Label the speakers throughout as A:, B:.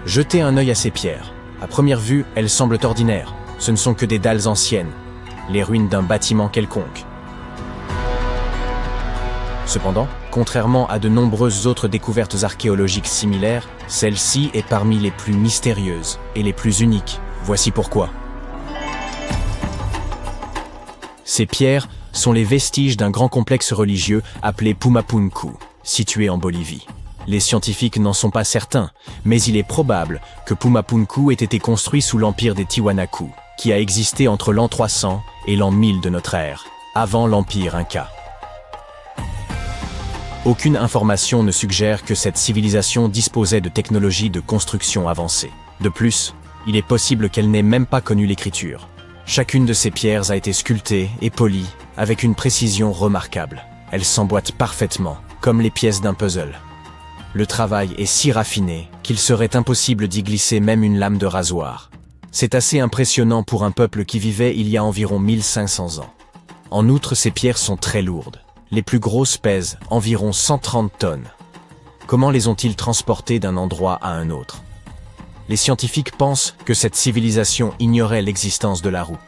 A: Jetez un œil à ces pierres. À première vue, elles semblent ordinaires. Ce ne sont que des dalles anciennes, les ruines d'un bâtiment quelconque. Cependant, contrairement à de nombreuses autres découvertes archéologiques similaires, celle-ci est parmi les plus mystérieuses et les plus uniques. Voici pourquoi. Ces pierres sont les vestiges d'un grand complexe religieux appelé Pumapunku, situé en Bolivie. Les scientifiques n'en sont pas certains, mais il est probable que Pumapunku ait été construit sous l'empire des Tiwanaku, qui a existé entre l'an 300 et l'an 1000 de notre ère, avant l'empire Inca. Aucune information ne suggère que cette civilisation disposait de technologies de construction avancées. De plus, il est possible qu'elle n'ait même pas connu l'écriture. Chacune de ces pierres a été sculptée et polie avec une précision remarquable. Elles s'emboîtent parfaitement, comme les pièces d'un puzzle. Le travail est si raffiné qu'il serait impossible d'y glisser même une lame de rasoir. C'est assez impressionnant pour un peuple qui vivait il y a environ 1500 ans. En outre, ces pierres sont très lourdes. Les plus grosses pèsent environ 130 tonnes. Comment les ont-ils transportées d'un endroit à un autre? Les scientifiques pensent que cette civilisation ignorait l'existence de la roue.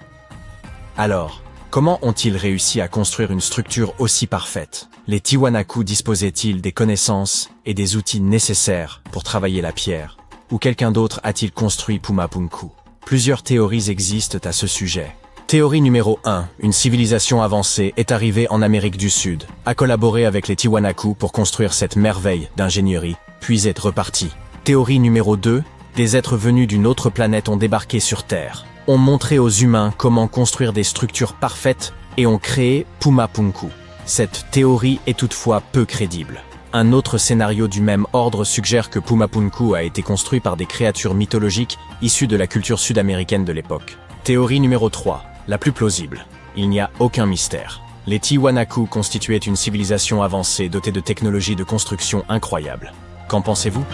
A: Alors, comment ont-ils réussi à construire une structure aussi parfaite? Les Tiwanaku disposaient-ils des connaissances et des outils nécessaires pour travailler la pierre? Ou quelqu'un d'autre a-t-il construit Pumapunku? Plusieurs théories existent à ce sujet. Théorie numéro 1. Une civilisation avancée est arrivée en Amérique du Sud, a collaboré avec les Tiwanaku pour construire cette merveille d'ingénierie, puis est repartie. Théorie numéro 2. Des êtres venus d'une autre planète ont débarqué sur Terre, ont montré aux humains comment construire des structures parfaites et ont créé Pumapunku. Cette théorie est toutefois peu crédible. Un autre scénario du même ordre suggère que Pumapunku a été construit par des créatures mythologiques issues de la culture sud-américaine de l'époque. Théorie numéro 3. La plus plausible. Il n'y a aucun mystère. Les Tiwanaku constituaient une civilisation avancée dotée de technologies de construction incroyables. Qu'en pensez-vous?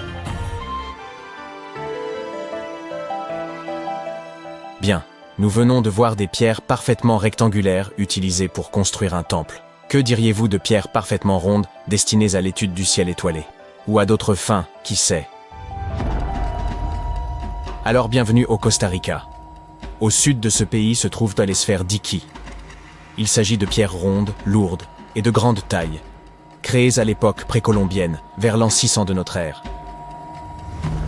A: Bien, nous venons de voir des pierres parfaitement rectangulaires utilisées pour construire un temple. Que diriez-vous de pierres parfaitement rondes destinées à l'étude du ciel étoilé? Ou à d'autres fins, qui sait? Alors bienvenue au Costa Rica. Au sud de ce pays se trouvent les sphères d'Iki. Il s'agit de pierres rondes, lourdes et de grande taille, créées à l'époque précolombienne, vers l'an 600 de notre ère.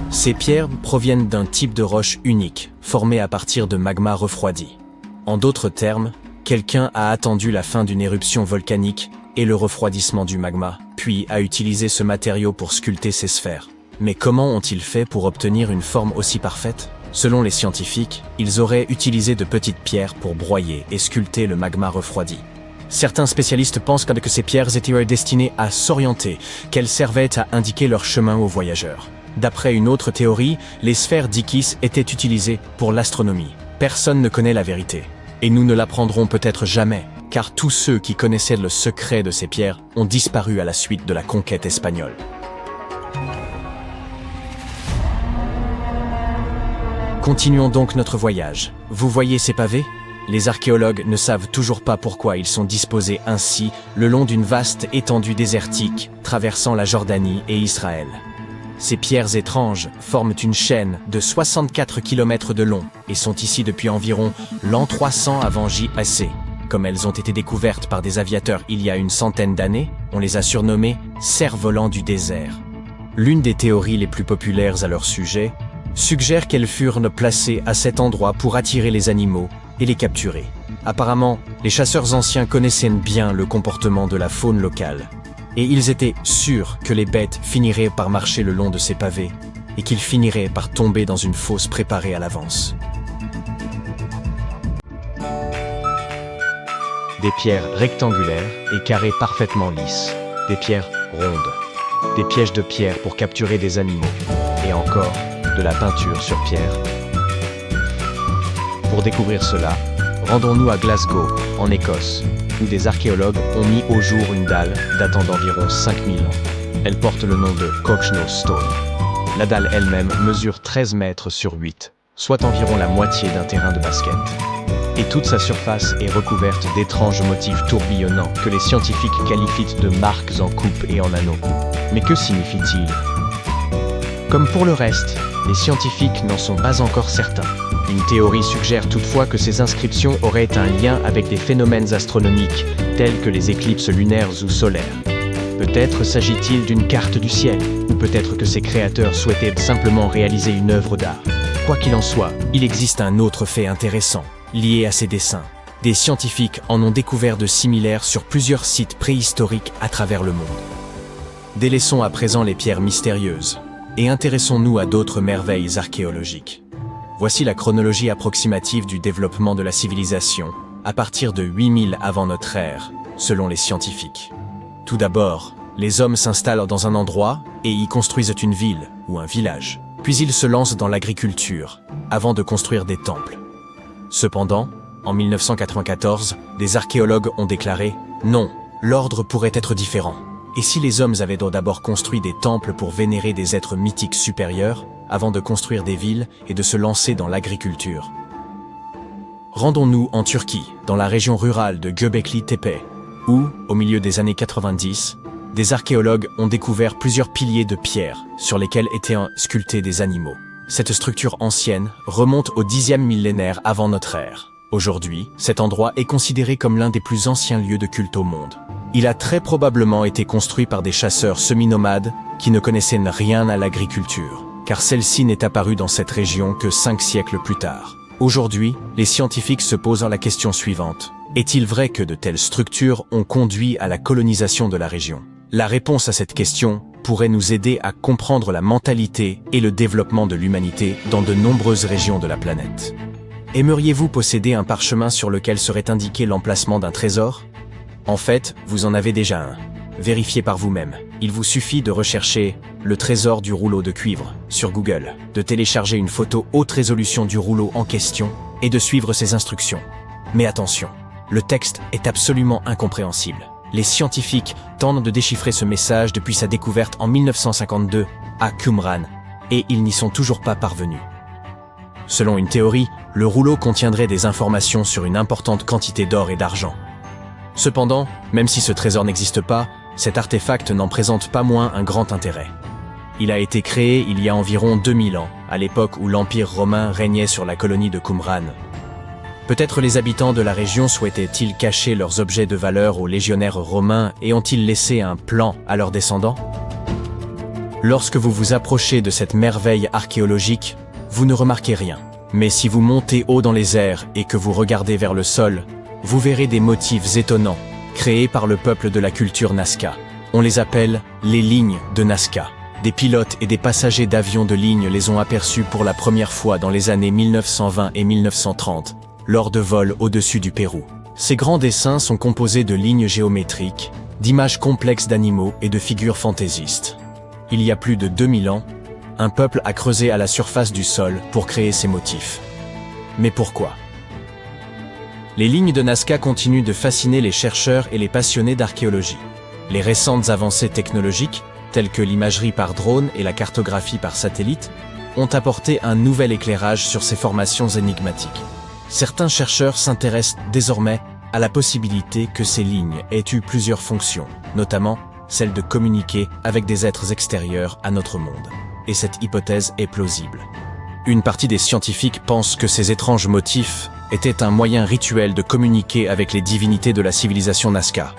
A: Ces pierres proviennent d'un type de roche unique, formé à partir de magma refroidi. En d'autres termes, quelqu'un a attendu la fin d'une éruption volcanique et le refroidissement du magma, puis a utilisé ce matériau pour sculpter ces sphères. Mais comment ont-ils fait pour obtenir une forme aussi parfaite? Selon les scientifiques, ils auraient utilisé de petites pierres pour broyer et sculpter le magma refroidi. Certains spécialistes pensent que ces pierres étaient destinées à s'orienter, qu'elles servaient à indiquer leur chemin aux voyageurs. D'après une autre théorie, les sphères d'Ikis étaient utilisées pour l'astronomie. Personne ne connaît la vérité. Et nous ne l'apprendrons peut-être jamais, car tous ceux qui connaissaient le secret de ces pierres ont disparu à la suite de la conquête espagnole. Continuons donc notre voyage. Vous voyez ces pavés? Les archéologues ne savent toujours pas pourquoi ils sont disposés ainsi le long d'une vaste étendue désertique traversant la Jordanie et Israël. Ces pierres étranges forment une chaîne de 64 km de long et sont ici depuis environ l'an 300 avant JAC. Comme elles ont été découvertes par des aviateurs il y a une centaine d'années, on les a surnommées « cerfs-volants du désert ». L'une des théories les plus populaires à leur sujet suggère qu'elles furent placées à cet endroit pour attirer les animaux et les capturer. Apparemment, les chasseurs anciens connaissaient bien le comportement de la faune locale, et ils étaient sûrs que les bêtes finiraient par marcher le long de ces pavés et qu'ils finiraient par tomber dans une fosse préparée à l'avance. Des pierres rectangulaires et carrées parfaitement lisses, des pierres rondes, des pièges de pierre pour capturer des animaux, et encore de la peinture sur pierre. Pour découvrir cela, rendons-nous à Glasgow, en Écosse, où des archéologues ont mis au jour une dalle datant d'environ 5000 ans. Elle porte le nom de Cochno Stone. La dalle elle-même mesure 13 mètres sur 8, soit environ la moitié d'un terrain de basket. Et toute sa surface est recouverte d'étranges motifs tourbillonnants que les scientifiques qualifient de marques en coupe et en anneaux. Mais que signifie-t-il? Comme pour le reste, Les scientifiques n'en sont pas encore certains. Une théorie suggère toutefois que ces inscriptions auraient un lien avec des phénomènes astronomiques, tels que les éclipses lunaires ou solaires. Peut-être s'agit-il d'une carte du ciel, ou peut-être que ses créateurs souhaitaient simplement réaliser une œuvre d'art. Quoi qu'il en soit, il existe un autre fait intéressant, lié à ces dessins. Des scientifiques en ont découvert de similaires sur plusieurs sites préhistoriques à travers le monde. Délaissons à présent les pierres mystérieuses, et intéressons-nous à d'autres merveilles archéologiques. Voici la chronologie approximative du développement de la civilisation, à partir de 8000 avant notre ère, selon les scientifiques. Tout d'abord, les hommes s'installent dans un endroit et y construisent une ville ou un village. Puis ils se lancent dans l'agriculture, avant de construire des temples. Cependant, en 1994, des archéologues ont déclaré « Non, l'ordre pourrait être différent. Et si les hommes avaient d'abord construit des temples pour vénérer des êtres mythiques supérieurs, avant de construire des villes et de se lancer dans l'agriculture ?» Rendons-nous en Turquie, dans la région rurale de Göbekli Tepe, où, au milieu des années 90, des archéologues ont découvert plusieurs piliers de pierre sur lesquels étaient sculptés des animaux. Cette structure ancienne remonte au 10e millénaire avant notre ère. Aujourd'hui, cet endroit est considéré comme l'un des plus anciens lieux de culte au monde. Il a très probablement été construit par des chasseurs semi-nomades qui ne connaissaient rien à l'agriculture, car celle-ci n'est apparue dans cette région que 5 siècles plus tard. Aujourd'hui, les scientifiques se posent la question suivante. Est-il vrai que de telles structures ont conduit à la colonisation de la région ? La réponse à cette question pourrait nous aider à comprendre la mentalité et le développement de l'humanité dans de nombreuses régions de la planète. Aimeriez-vous posséder un parchemin sur lequel serait indiqué l'emplacement d'un trésor ? En fait, vous en avez déjà un. Vérifiez par vous-même. Il vous suffit de rechercher « le trésor du rouleau de cuivre » sur Google, de télécharger une photo haute résolution du rouleau en question et de suivre ses instructions. Mais attention, le texte est absolument incompréhensible. Les scientifiques tentent de déchiffrer ce message depuis sa découverte en 1952 à Qumran, et ils n'y sont toujours pas parvenus. Selon une théorie, le rouleau contiendrait des informations sur une importante quantité d'or et d'argent. Cependant, même si ce trésor n'existe pas, cet artefact n'en présente pas moins un grand intérêt. Il a été créé il y a environ 2000 ans, à l'époque où l'Empire romain régnait sur la colonie de Qumran. Peut-être les habitants de la région souhaitaient-ils cacher leurs objets de valeur aux légionnaires romains et ont-ils laissé un plan à leurs descendants ? Lorsque vous vous approchez de cette merveille archéologique, vous ne remarquez rien. Mais si vous montez haut dans les airs et que vous regardez vers le sol, vous verrez des motifs étonnants, créés par le peuple de la culture Nazca. On les appelle les lignes de Nazca. Des pilotes et des passagers d'avions de ligne les ont aperçus pour la première fois dans les années 1920 et 1930, lors de vols au-dessus du Pérou. Ces grands dessins sont composés de lignes géométriques, d'images complexes d'animaux et de figures fantaisistes. Il y a plus de 2000 ans, un peuple a creusé à la surface du sol pour créer ces motifs. Mais pourquoi ? Les lignes de Nazca continuent de fasciner les chercheurs et les passionnés d'archéologie. Les récentes avancées technologiques, telles que l'imagerie par drone et la cartographie par satellite, ont apporté un nouvel éclairage sur ces formations énigmatiques. Certains chercheurs s'intéressent désormais à la possibilité que ces lignes aient eu plusieurs fonctions, notamment celle de communiquer avec des êtres extérieurs à notre monde. Et cette hypothèse est plausible. Une partie des scientifiques pense que ces étranges motifs étaient un moyen rituel de communiquer avec les divinités de la civilisation Nazca.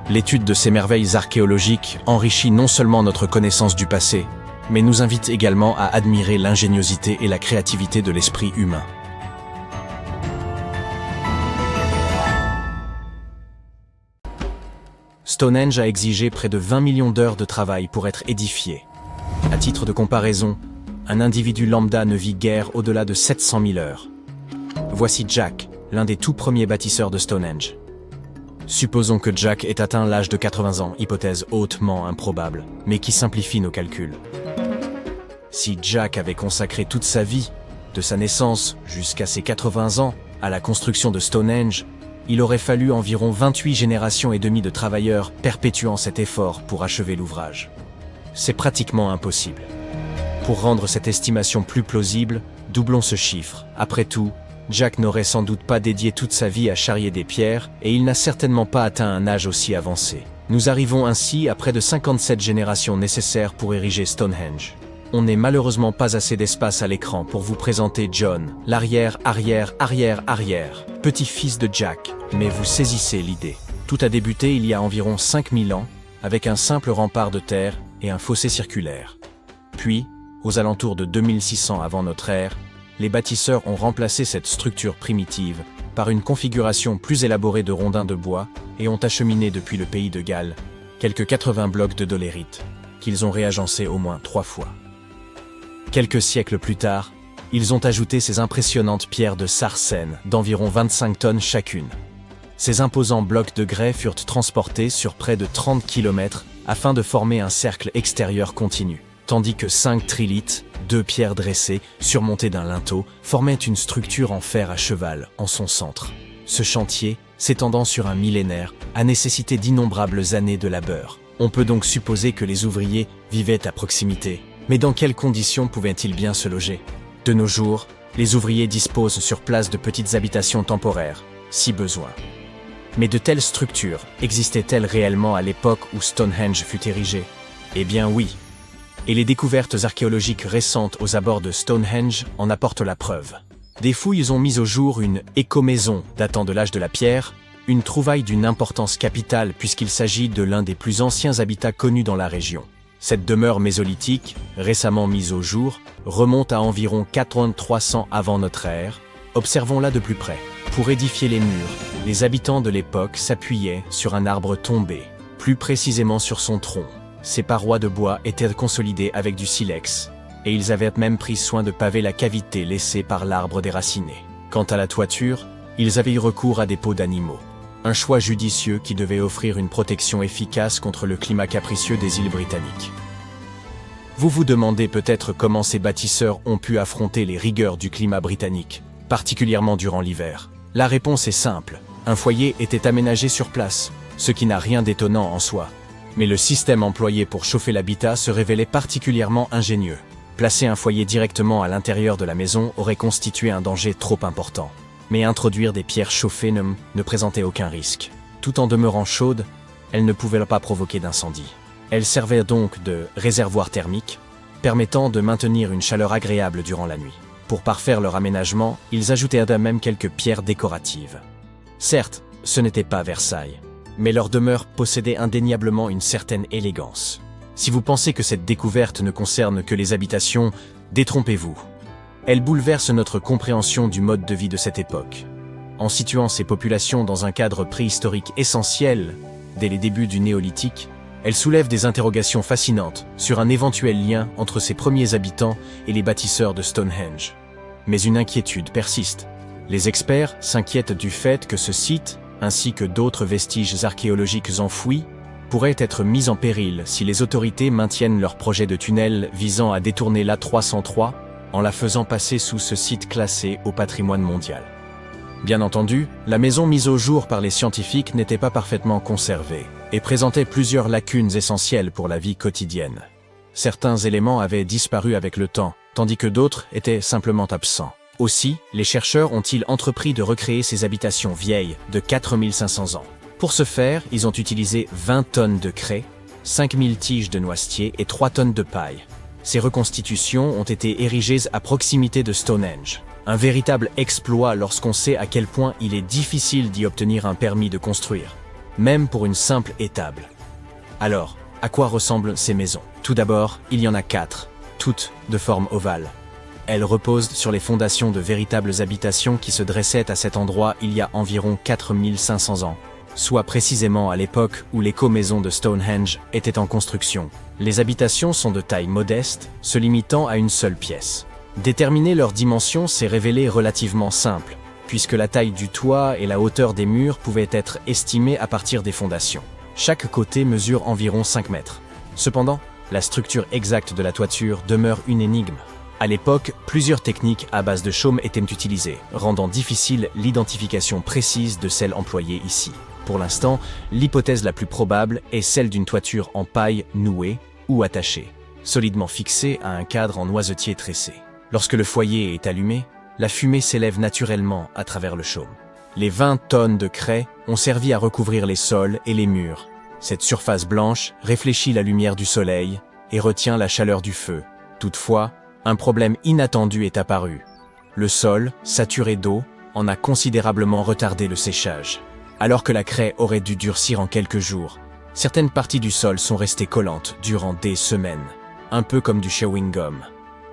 A: L'étude de ces merveilles archéologiques enrichit non seulement notre connaissance du passé, mais nous invite également à admirer l'ingéniosité et la créativité de l'esprit humain. Stonehenge a exigé près de 20 millions d'heures de travail pour être édifié. À titre de comparaison, un individu lambda ne vit guère au-delà de 700 000 heures. Voici Jack, l'un des tout premiers bâtisseurs de Stonehenge. Supposons que Jack ait atteint l'âge de 80 ans, hypothèse hautement improbable, mais qui simplifie nos calculs. Si Jack avait consacré toute sa vie, de sa naissance jusqu'à ses 80 ans, à la construction de Stonehenge, il aurait fallu environ 28 générations et demie de travailleurs perpétuant cet effort pour achever l'ouvrage. C'est pratiquement impossible. Pour rendre cette estimation plus plausible, doublons ce chiffre. Après tout, Jack n'aurait sans doute pas dédié toute sa vie à charrier des pierres et il n'a certainement pas atteint un âge aussi avancé. Nous arrivons ainsi à près de 57 générations nécessaires pour ériger Stonehenge. On n'est malheureusement pas assez d'espace à l'écran pour vous présenter John, l'arrière-arrière-arrière-arrière, petit-fils de Jack, mais vous saisissez l'idée. Tout a débuté il y a environ 5000 ans, avec un simple rempart de terre et un fossé circulaire. Puis, aux alentours de 2600 avant notre ère, les bâtisseurs ont remplacé cette structure primitive par une configuration plus élaborée de rondins de bois et ont acheminé depuis le pays de Galles quelques 80 blocs de dolérite, qu'ils ont réagencés au moins 3 fois. Quelques siècles plus tard, ils ont ajouté ces impressionnantes pierres de sarcène d'environ 25 tonnes chacune. Ces imposants blocs de grès furent transportés sur près de 30 km afin de former un cercle extérieur continu, tandis que 5 trilithes, 2 pierres dressées, surmontées d'un linteau, formaient une structure en fer à cheval en son centre. Ce chantier, s'étendant sur un millénaire, a nécessité d'innombrables années de labeur. On peut donc supposer que les ouvriers vivaient à proximité. Mais dans quelles conditions pouvaient-ils bien se loger? De nos jours, les ouvriers disposent sur place de petites habitations temporaires, si besoin. Mais de telles structures existaient-elles réellement à l'époque où Stonehenge fut érigé? Eh bien oui. Et les découvertes archéologiques récentes aux abords de Stonehenge en apportent la preuve. Des fouilles ont mis au jour une écomaison datant de l'âge de la pierre, une trouvaille d'une importance capitale puisqu'il s'agit de l'un des plus anciens habitats connus dans la région. Cette demeure mésolithique, récemment mise au jour, remonte à environ 4300 avant notre ère. Observons-la de plus près. Pour édifier les murs, les habitants de l'époque s'appuyaient sur un arbre tombé, plus précisément sur son tronc. Ces parois de bois étaient consolidées avec du silex, et ils avaient même pris soin de paver la cavité laissée par l'arbre déraciné. Quant à la toiture, ils avaient eu recours à des peaux d'animaux. Un choix judicieux qui devait offrir une protection efficace contre le climat capricieux des îles britanniques. Vous vous demandez peut-être comment ces bâtisseurs ont pu affronter les rigueurs du climat britannique, particulièrement durant l'hiver. La réponse est simple, un foyer était aménagé sur place, ce qui n'a rien d'étonnant en soi. Mais le système employé pour chauffer l'habitat se révélait particulièrement ingénieux. Placer un foyer directement à l'intérieur de la maison aurait constitué un danger trop important. Mais introduire des pierres chauffées ne présentait aucun risque. Tout en demeurant chaudes, elles ne pouvaient pas provoquer d'incendie. Elles servaient donc de réservoir thermique, permettant de maintenir une chaleur agréable durant la nuit. Pour parfaire leur aménagement, ils ajoutaient à même quelques pierres décoratives. Certes, ce n'était pas Versailles, mais leur demeure possédait indéniablement une certaine élégance. Si vous pensez que cette découverte ne concerne que les habitations, détrompez-vous. Elle bouleverse notre compréhension du mode de vie de cette époque. En situant ces populations dans un cadre préhistorique essentiel, dès les débuts du néolithique, elle soulève des interrogations fascinantes sur un éventuel lien entre ces premiers habitants et les bâtisseurs de Stonehenge. Mais une inquiétude persiste. Les experts s'inquiètent du fait que ce site, ainsi que d'autres vestiges archéologiques enfouis, pourraient être mis en péril si les autorités maintiennent leur projet de tunnel visant à détourner l'A303 en la faisant passer sous ce site classé au patrimoine mondial. Bien entendu, la maison mise au jour par les scientifiques n'était pas parfaitement conservée et présentait plusieurs lacunes essentielles pour la vie quotidienne. Certains éléments avaient disparu avec le temps, tandis que d'autres étaient simplement absents. Aussi, les chercheurs ont-ils entrepris de recréer ces habitations vieilles de 4500 ans. Pour ce faire, ils ont utilisé 20 tonnes de craie, 5000 tiges de noisetier et 3 tonnes de paille. Ces reconstitutions ont été érigées à proximité de Stonehenge. Un véritable exploit lorsqu'on sait à quel point il est difficile d'y obtenir un permis de construire, même pour une simple étable. Alors, à quoi ressemblent ces maisons? Tout d'abord, il y en a 4, toutes de forme ovale. Elles reposent sur les fondations de véritables habitations qui se dressaient à cet endroit il y a environ 4500 ans, soit précisément à l'époque où l'éco-maison de Stonehenge était en construction. Les habitations sont de taille modeste, se limitant à une seule pièce. Déterminer leurs dimensions s'est révélé relativement simple, puisque la taille du toit et la hauteur des murs pouvaient être estimées à partir des fondations. Chaque côté mesure environ 5 mètres. Cependant, la structure exacte de la toiture demeure une énigme. À l'époque, plusieurs techniques à base de chaume étaient utilisées, rendant difficile l'identification précise de celle employée ici. Pour l'instant, l'hypothèse la plus probable est celle d'une toiture en paille nouée ou attachée, solidement fixée à un cadre en noisetier tressé. Lorsque le foyer est allumé, la fumée s'élève naturellement à travers le chaume. Les 20 tonnes de craie ont servi à recouvrir les sols et les murs. Cette surface blanche réfléchit la lumière du soleil et retient la chaleur du feu, Toutefois, un problème inattendu est apparu. Le sol, saturé d'eau, en a considérablement retardé le séchage. Alors que la craie aurait dû durcir en quelques jours, certaines parties du sol sont restées collantes durant des semaines, un peu comme du chewing-gum.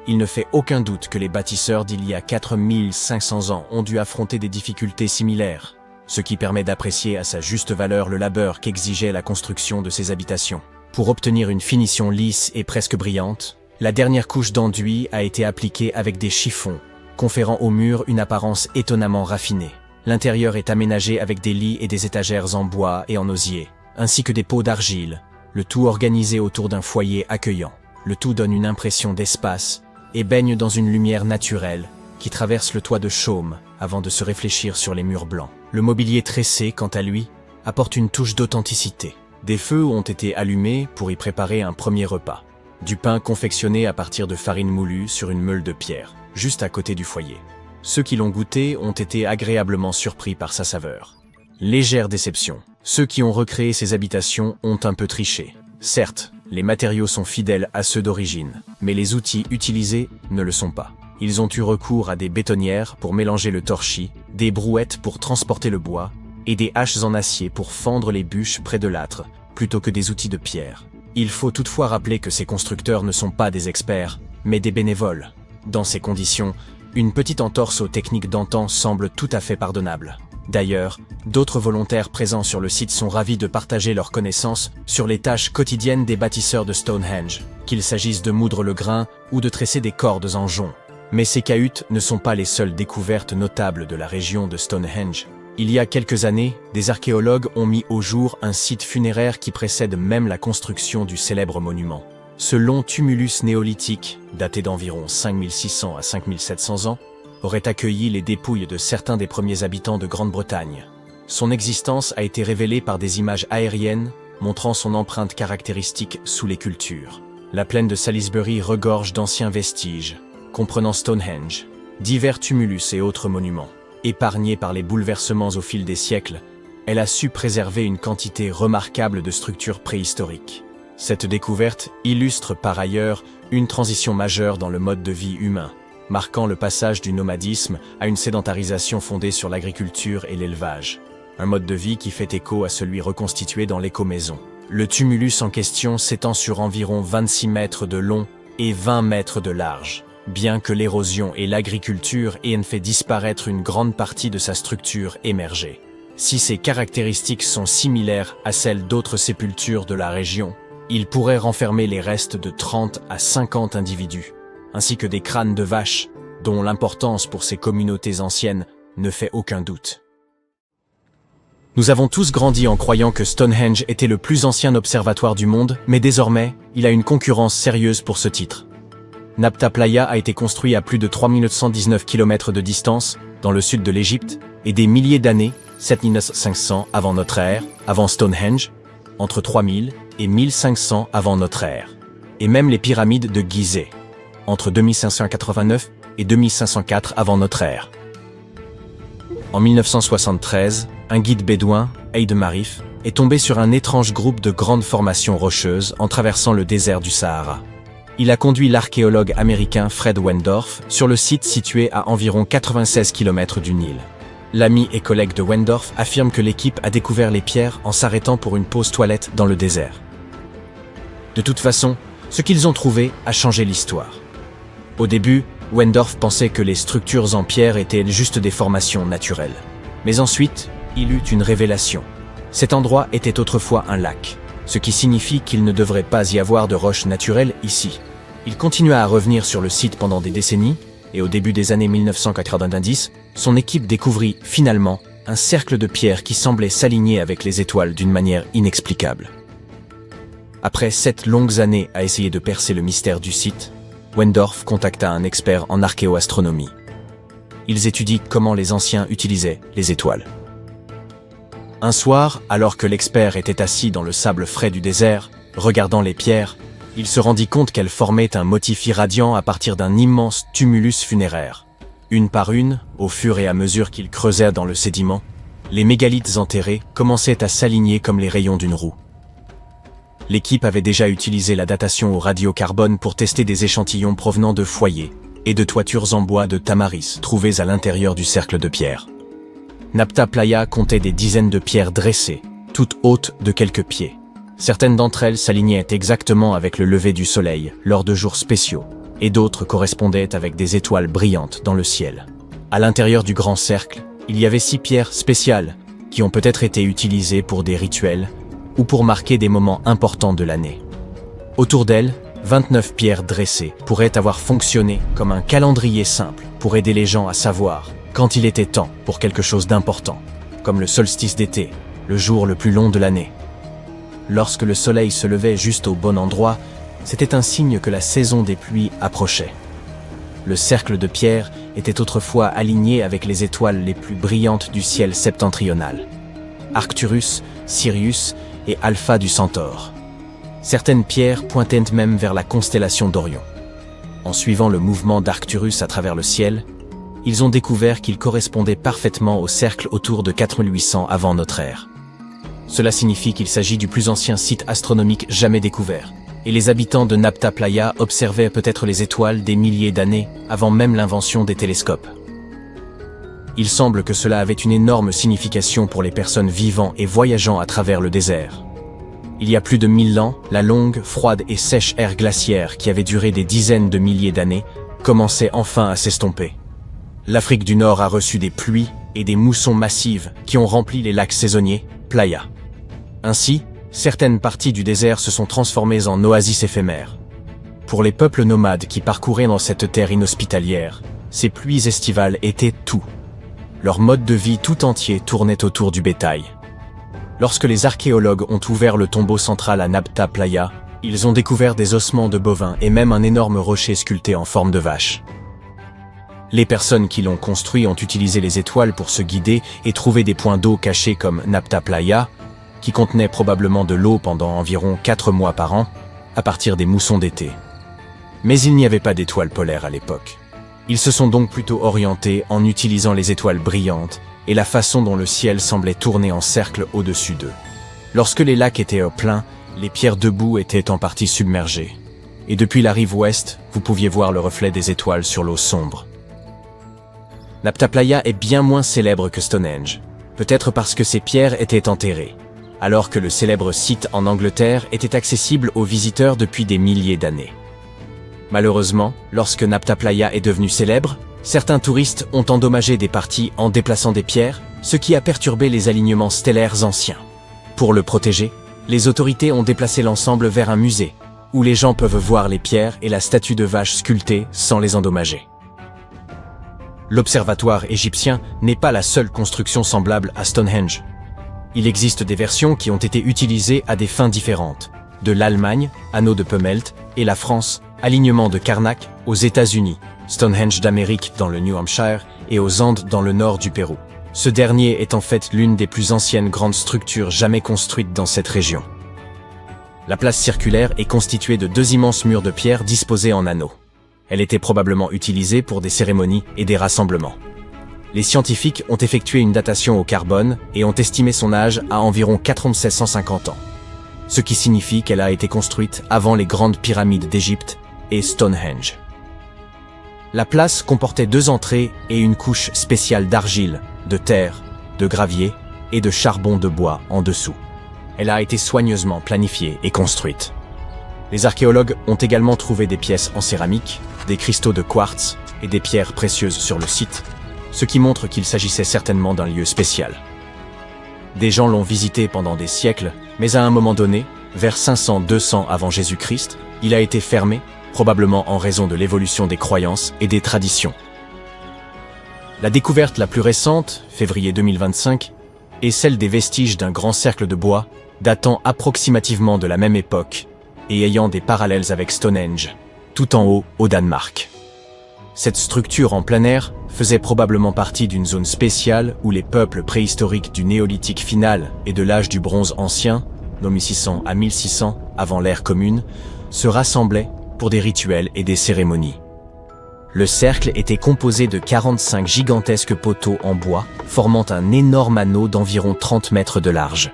A: Il ne fait aucun doute que les bâtisseurs d'il y a 4500 ans ont dû affronter des difficultés similaires, ce qui permet d'apprécier à sa juste valeur le labeur qu'exigeait la construction de ces habitations. Pour obtenir une finition lisse et presque brillante, la dernière couche d'enduit a été appliquée avec des chiffons, conférant au mur une apparence étonnamment raffinée. L'intérieur est aménagé avec des lits et des étagères en bois et en osier, ainsi que des pots d'argile, le tout organisé autour d'un foyer accueillant. Le tout donne une impression d'espace et baigne dans une lumière naturelle qui traverse le toit de chaume avant de se réfléchir sur les murs blancs. Le mobilier tressé, quant à lui, apporte une touche d'authenticité. Des feux ont été allumés pour y préparer un premier repas. Du pain confectionné à partir de farine moulue sur une meule de pierre, juste à côté du foyer. Ceux qui l'ont goûté ont été agréablement surpris par sa saveur. Légère déception. Ceux qui ont recréé ces habitations ont un peu triché. Certes, les matériaux sont fidèles à ceux d'origine, mais les outils utilisés ne le sont pas. Ils ont eu recours à des bétonnières pour mélanger le torchis, des brouettes pour transporter le bois, et des haches en acier pour fendre les bûches près de l'âtre, plutôt que des outils de pierre. Il faut toutefois rappeler que ces constructeurs ne sont pas des experts, mais des bénévoles. Dans ces conditions, une petite entorse aux techniques d'antan semble tout à fait pardonnable. D'ailleurs, d'autres volontaires présents sur le site sont ravis de partager leurs connaissances sur les tâches quotidiennes des bâtisseurs de Stonehenge, qu'il s'agisse de moudre le grain ou de tresser des cordes en jonc. Mais ces cahutes ne sont pas les seules découvertes notables de la région de Stonehenge. Il y a quelques années, des archéologues ont mis au jour un site funéraire qui précède même la construction du célèbre monument. Ce long tumulus néolithique, daté d'environ 5600 à 5700 ans, aurait accueilli les dépouilles de certains des premiers habitants de Grande-Bretagne. Son existence a été révélée par des images aériennes montrant son empreinte caractéristique sous les cultures. La plaine de Salisbury regorge d'anciens vestiges, comprenant Stonehenge, divers tumulus et autres monuments. Épargnée par les bouleversements au fil des siècles, elle a su préserver une quantité remarquable de structures préhistoriques. Cette découverte illustre par ailleurs une transition majeure dans le mode de vie humain, marquant le passage du nomadisme à une sédentarisation fondée sur l'agriculture et l'élevage. Un mode de vie qui fait écho à celui reconstitué dans l'écomaison. Le tumulus en question s'étend sur environ 26 mètres de long et 20 mètres de large. Bien que l'érosion et l'agriculture aient fait disparaître une grande partie de sa structure émergée. Si ces caractéristiques sont similaires à celles d'autres sépultures de la région, il pourrait renfermer les restes de 30 à 50 individus, ainsi que des crânes de vaches, dont l'importance pour ces communautés anciennes ne fait aucun doute. Nous avons tous grandi en croyant que Stonehenge était le plus ancien observatoire du monde, mais désormais, il a une concurrence sérieuse pour ce titre. Nabta Playa a été construit à plus de 3919 km de distance, dans le sud de l'Égypte, et des milliers d'années, 7500 avant notre ère, avant Stonehenge, entre 3000 et 1500 avant notre ère, et même les pyramides de Gizeh, entre 2589 et 2504 avant notre ère. En 1973, un guide bédouin, Eid Marif, est tombé sur un étrange groupe de grandes formations rocheuses en traversant le désert du Sahara. Il a conduit l'archéologue américain Fred Wendorf sur le site situé à environ 96 km du Nil. L'ami et collègue de Wendorf affirme que l'équipe a découvert les pierres en s'arrêtant pour une pause toilette dans le désert. De toute façon, ce qu'ils ont trouvé a changé l'histoire. Au début, Wendorf pensait que les structures en pierre étaient juste des formations naturelles. Mais ensuite, il eut une révélation. Cet endroit était autrefois un lac, ce qui signifie qu'il ne devrait pas y avoir de roches naturelles ici. Il continua à revenir sur le site pendant des décennies, et au début des années 1990, son équipe découvrit finalement un cercle de pierres qui semblait s'aligner avec les étoiles d'une manière inexplicable. Après 7 longues années à essayer de percer le mystère du site, Wendorf contacta un expert en archéoastronomie. Ils étudient comment les anciens utilisaient les étoiles. Un soir, alors que l'expert était assis dans le sable frais du désert, regardant les pierres, il se rendit compte qu'elles formaient un motif irradiant à partir d'un immense tumulus funéraire. Une par une, au fur et à mesure qu'il creusait dans le sédiment, les mégalithes enterrés commençaient à s'aligner comme les rayons d'une roue. L'équipe avait déjà utilisé la datation au radiocarbone pour tester des échantillons provenant de foyers et de toitures en bois de tamaris trouvées à l'intérieur du cercle de pierre. Nabta Playa comptait des dizaines de pierres dressées, toutes hautes de quelques pieds. Certaines d'entre elles s'alignaient exactement avec le lever du soleil lors de jours spéciaux, et d'autres correspondaient avec des étoiles brillantes dans le ciel. À l'intérieur du grand cercle, il y avait 6 pierres spéciales qui ont peut-être été utilisées pour des rituels ou pour marquer des moments importants de l'année. Autour d'elles, 29 pierres dressées pourraient avoir fonctionné comme un calendrier simple pour aider les gens à savoir quand il était temps pour quelque chose d'important, comme le solstice d'été, le jour le plus long de l'année. Lorsque le soleil se levait juste au bon endroit, c'était un signe que la saison des pluies approchait. Le cercle de pierre était autrefois aligné avec les étoiles les plus brillantes du ciel septentrional. Arcturus, Sirius et Alpha du Centaure. Certaines pierres pointaient même vers la constellation d'Orion. En suivant le mouvement d'Arcturus à travers le ciel, ils ont découvert qu'il correspondait parfaitement au cercle autour de 4800 avant notre ère. Cela signifie qu'il s'agit du plus ancien site astronomique jamais découvert, et les habitants de Nabta Playa observaient peut-être les étoiles des milliers d'années avant même l'invention des télescopes. Il semble que cela avait une énorme signification pour les personnes vivant et voyageant à travers le désert. Il y a plus de 1000 ans, la longue, froide et sèche ère glaciaire qui avait duré des dizaines de milliers d'années commençait enfin à s'estomper. L'Afrique du Nord a reçu des pluies et des moussons massives qui ont rempli les lacs saisonniers, Playa. Ainsi, certaines parties du désert se sont transformées en oasis éphémères. Pour les peuples nomades qui parcouraient dans cette terre inhospitalière, ces pluies estivales étaient tout. Leur mode de vie tout entier tournait autour du bétail. Lorsque les archéologues ont ouvert le tombeau central à Nabta Playa, ils ont découvert des ossements de bovins et même un énorme rocher sculpté en forme de vache. Les personnes qui l'ont construit ont utilisé les étoiles pour se guider et trouver des points d'eau cachés comme Nabta Playa, qui contenaient probablement de l'eau pendant environ 4 mois par an, à partir des moussons d'été. Mais il n'y avait pas d'étoiles polaires à l'époque. Ils se sont donc plutôt orientés en utilisant les étoiles brillantes et la façon dont le ciel semblait tourner en cercle au-dessus d'eux. Lorsque les lacs étaient au plein, les pierres debout étaient en partie submergées. Et depuis la rive ouest, vous pouviez voir le reflet des étoiles sur l'eau sombre. Nabta Playa est bien moins célèbre que Stonehenge, peut-être parce que ces pierres étaient enterrées, alors que le célèbre site en Angleterre était accessible aux visiteurs depuis des milliers d'années. Malheureusement, lorsque Nabta Playa est devenu célèbre, certains touristes ont endommagé des parties en déplaçant des pierres, ce qui a perturbé les alignements stellaires anciens. Pour le protéger, les autorités ont déplacé l'ensemble vers un musée, où les gens peuvent voir les pierres et la statue de vache sculptée sans les endommager. L'observatoire égyptien n'est pas la seule construction semblable à Stonehenge. Il existe des versions qui ont été utilisées à des fins différentes. De l'Allemagne, anneau de Pemelt, et la France, alignement de Karnak, aux États-Unis, Stonehenge d'Amérique dans le New Hampshire et aux Andes dans le nord du Pérou. Ce dernier est en fait l'une des plus anciennes grandes structures jamais construites dans cette région. La place circulaire est constituée de 2 immenses murs de pierre disposés en anneaux. Elle était probablement utilisée pour des cérémonies et des rassemblements. Les scientifiques ont effectué une datation au carbone et ont estimé son âge à environ 4750 ans, ce qui signifie qu'elle a été construite avant les grandes pyramides d'Égypte et Stonehenge. La place comportait 2 entrées et une couche spéciale d'argile, de terre, de gravier et de charbon de bois en dessous. Elle a été soigneusement planifiée et construite. Les archéologues ont également trouvé des pièces en céramique, des cristaux de quartz et des pierres précieuses sur le site, ce qui montre qu'il s'agissait certainement d'un lieu spécial. Des gens l'ont visité pendant des siècles, mais à un moment donné, vers 500-200 avant Jésus-Christ, il a été fermé, probablement en raison de l'évolution des croyances et des traditions. La découverte la plus récente, février 2025, est celle des vestiges d'un grand cercle de bois, datant approximativement de la même époque et ayant des parallèles avec Stonehenge, tout en haut au Danemark. Cette structure en plein air faisait probablement partie d'une zone spéciale où les peuples préhistoriques du néolithique final et de l'âge du bronze ancien, de 1600 à 1600 avant l'ère commune, se rassemblaient pour des rituels et des cérémonies. Le cercle était composé de 45 gigantesques poteaux en bois, formant un énorme anneau d'environ 30 mètres de large.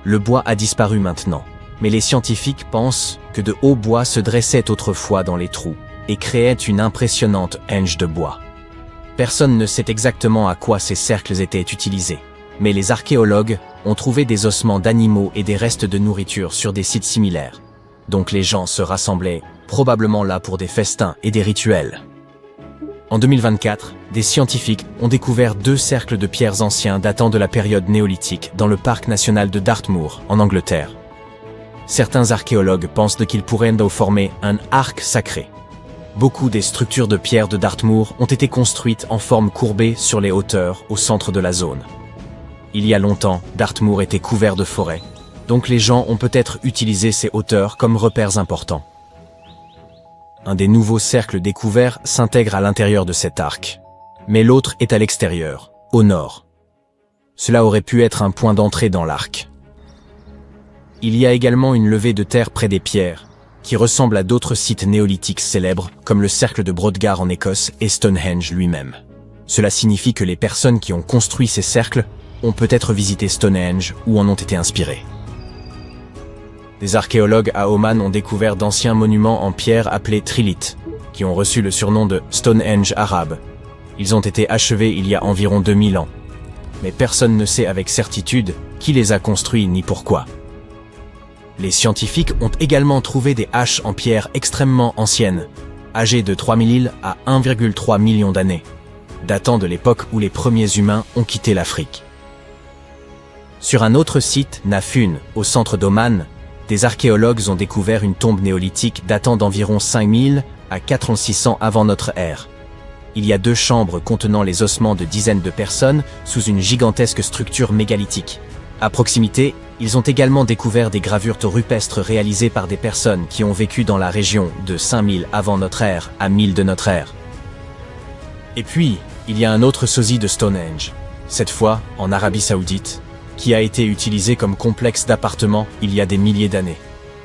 A: Le bois a disparu maintenant, Mais les scientifiques pensent que de hauts bois se dressaient autrefois dans les trous et créaient une impressionnante henge de bois. Personne ne sait exactement à quoi ces cercles étaient utilisés, mais les archéologues ont trouvé des ossements d'animaux et des restes de nourriture sur des sites similaires. Donc les gens se rassemblaient, probablement là pour des festins et des rituels. En 2024, des scientifiques ont découvert 2 cercles de pierres anciens datant de la période néolithique dans le parc national de Dartmoor, en Angleterre. Certains archéologues pensent qu'ils pourraient former un arc sacré. Beaucoup des structures de pierre de Dartmoor ont été construites en forme courbée sur les hauteurs au centre de la zone. Il y a longtemps, Dartmoor était couvert de forêts, donc les gens ont peut-être utilisé ces hauteurs comme repères importants. Un des nouveaux cercles découverts s'intègre à l'intérieur de cet arc, mais l'autre est à l'extérieur, au nord. Cela aurait pu être un point d'entrée dans l'arc. Il y a également une levée de terre près des pierres, qui ressemble à d'autres sites néolithiques célèbres, comme le cercle de Brodgar en Écosse et Stonehenge lui-même. Cela signifie que les personnes qui ont construit ces cercles ont peut-être visité Stonehenge ou en ont été inspirées. Des archéologues à Oman ont découvert d'anciens monuments en pierre appelés triliths, qui ont reçu le surnom de Stonehenge arabe. Ils ont été achevés il y a environ 2000 ans. Mais personne ne sait avec certitude qui les a construits ni pourquoi. Les scientifiques ont également trouvé des haches en pierre extrêmement anciennes, âgées de 3000 à 1,3 million d'années, datant de l'époque où les premiers humains ont quitté l'Afrique. Sur un autre site, Nafun, au centre d'Oman, des archéologues ont découvert une tombe néolithique datant d'environ 5000 à 4600 avant notre ère. Il y a 2 chambres contenant les ossements de dizaines de personnes sous une gigantesque structure mégalithique. À proximité, ils ont également découvert des gravures rupestres réalisées par des personnes qui ont vécu dans la région de 5000 avant notre ère à 1000 de notre ère. Et puis, il y a un autre sosie de Stonehenge, cette fois en Arabie Saoudite, qui a été utilisé comme complexe d'appartements il y a des milliers d'années.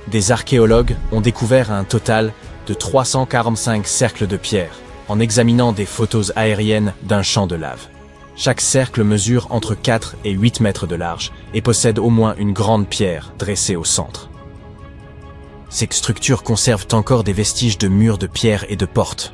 A: Des archéologues ont découvert un total de 345 cercles de pierre, en examinant des photos aériennes d'un champ de lave. Chaque cercle mesure entre 4 et 8 mètres de large et possède au moins une grande pierre dressée au centre. Ces structures conservent encore des vestiges de murs de pierre et de portes.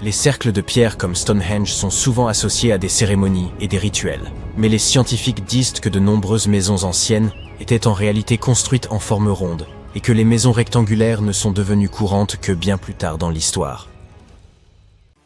A: Les cercles de pierre comme Stonehenge sont souvent associés à des cérémonies et des rituels. Mais les scientifiques disent que de nombreuses maisons anciennes étaient en réalité construites en forme ronde et que les maisons rectangulaires ne sont devenues courantes que bien plus tard dans l'histoire.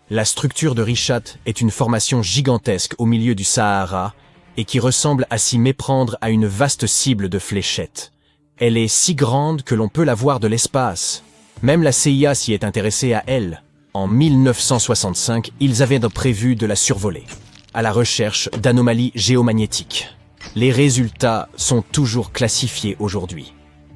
A: La structure de Richat est une formation gigantesque au milieu du Sahara et qui ressemble à s'y méprendre à une vaste cible de fléchettes. Elle est si grande que l'on peut la voir de l'espace. Même la CIA s'y est intéressée à elle. En 1965, ils avaient prévu de la survoler, à la recherche d'anomalies géomagnétiques. Les résultats sont toujours classifiés aujourd'hui.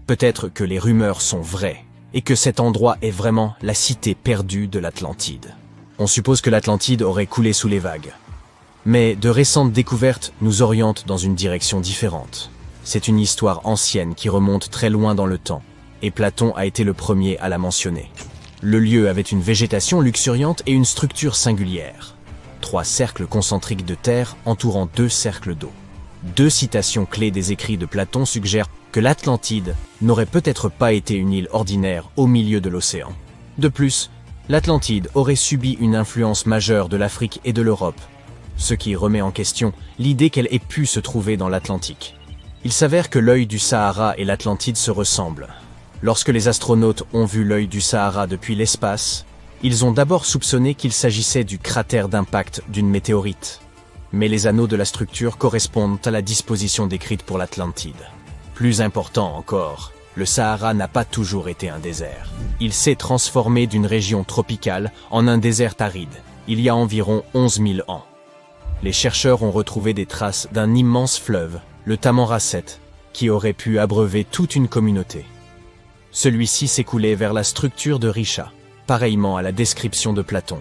A: Peut-être que les rumeurs sont vraies, et que cet endroit est vraiment la cité perdue de l'Atlantide. On suppose que l'Atlantide aurait coulé sous les vagues. Mais de récentes découvertes nous orientent dans une direction différente. C'est une histoire ancienne qui remonte très loin dans le temps, et Platon a été le premier à la mentionner. Le lieu avait une végétation luxuriante et une structure singulière. 3 cercles concentriques de terre entourant 2 cercles d'eau. 2 citations clés des écrits de Platon suggèrent que l'Atlantide n'aurait peut-être pas été une île ordinaire au milieu de l'océan. De plus, l'Atlantide aurait subi une influence majeure de l'Afrique et de l'Europe, ce qui remet en question l'idée qu'elle ait pu se trouver dans l'Atlantique. Il s'avère que l'œil du Sahara et l'Atlantide se ressemblent. Lorsque les astronautes ont vu l'œil du Sahara depuis l'espace, ils ont d'abord soupçonné qu'il s'agissait du cratère d'impact d'une météorite. Mais les anneaux de la structure correspondent à la disposition décrite pour l'Atlantide. Plus important encore, le Sahara n'a pas toujours été un désert. Il s'est transformé d'une région tropicale en un désert aride, il y a environ 11 000 ans. Les chercheurs ont retrouvé des traces d'un immense fleuve, le Tamanrasset, qui aurait pu abreuver toute une communauté. Celui-ci s'écoulait vers la structure de Richat, pareillement à la description de Platon.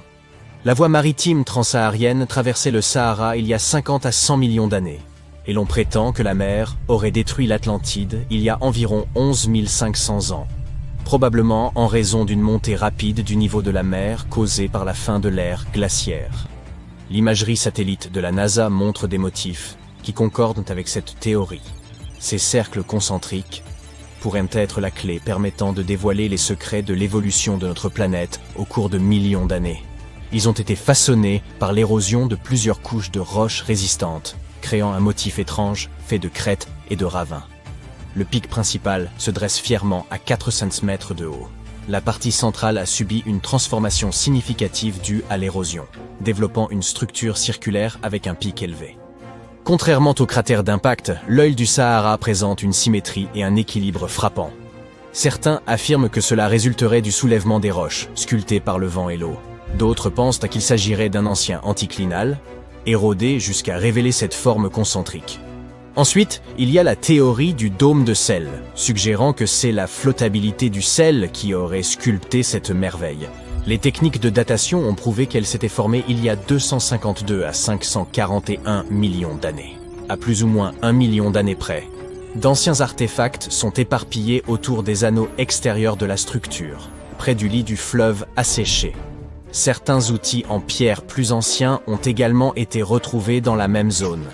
A: La voie maritime transsaharienne traversait le Sahara il y a 50 à 100 millions d'années, et l'on prétend que la mer aurait détruit l'Atlantide il y a environ 11 500 ans, probablement en raison d'une montée rapide du niveau de la mer causée par la fin de l'ère glaciaire. L'imagerie satellite de la NASA montre des motifs qui concordent avec cette théorie. Ces cercles concentriques pourraient être la clé permettant de dévoiler les secrets de l'évolution de notre planète au cours de millions d'années. Ils ont été façonnés par l'érosion de plusieurs couches de roches résistantes, créant un motif étrange fait de crêtes et de ravins. Le pic principal se dresse fièrement à 400 mètres de haut. La partie centrale a subi une transformation significative due à l'érosion, développant une structure circulaire avec un pic élevé. Contrairement au cratère d'impact, l'œil du Sahara présente une symétrie et un équilibre frappants. Certains affirment que cela résulterait du soulèvement des roches, sculptées par le vent et l'eau. D'autres pensent qu'il s'agirait d'un ancien anticlinal, érodé jusqu'à révéler cette forme concentrique. Ensuite, il y a la théorie du dôme de sel, suggérant que c'est la flottabilité du sel qui aurait sculpté cette merveille. Les techniques de datation ont prouvé qu'elle s'était formée il y a 252 à 541 millions d'années, à plus ou moins 1 million d'années près. D'anciens artefacts sont éparpillés autour des anneaux extérieurs de la structure, près du lit du fleuve asséché. Certains outils en pierre plus anciens ont également été retrouvés dans la même zone.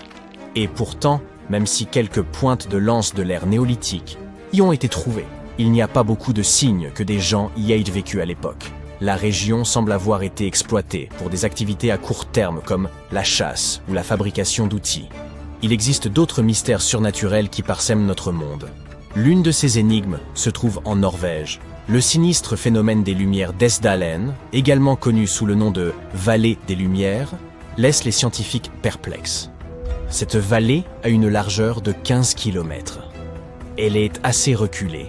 A: Et pourtant, même si quelques pointes de lance de l'ère néolithique y ont été trouvées, il n'y a pas beaucoup de signes que des gens y aient vécu à l'époque. La région semble avoir été exploitée pour des activités à court terme comme la chasse ou la fabrication d'outils. Il existe d'autres mystères surnaturels qui parsèment notre monde. L'une de ces énigmes se trouve en Norvège. Le sinistre phénomène des lumières d'Esdalen, également connu sous le nom de vallée des Lumières, laisse les scientifiques perplexes. Cette vallée a une largeur de 15 km. Elle est assez reculée,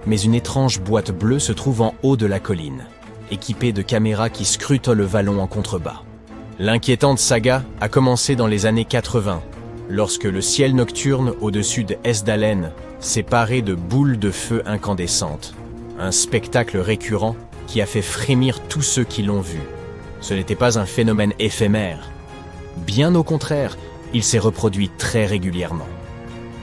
A: mais une étrange boîte bleue se trouve en haut de la colline, équipée de caméras qui scrutent le vallon en contrebas. L'inquiétante saga a commencé dans les années 80, lorsque le ciel nocturne au-dessus de Esdalen s'est paré de boules de feu incandescentes. Un spectacle récurrent qui a fait frémir tous ceux qui l'ont vu. Ce n'était pas un phénomène éphémère. Bien au contraire, il s'est reproduit très régulièrement.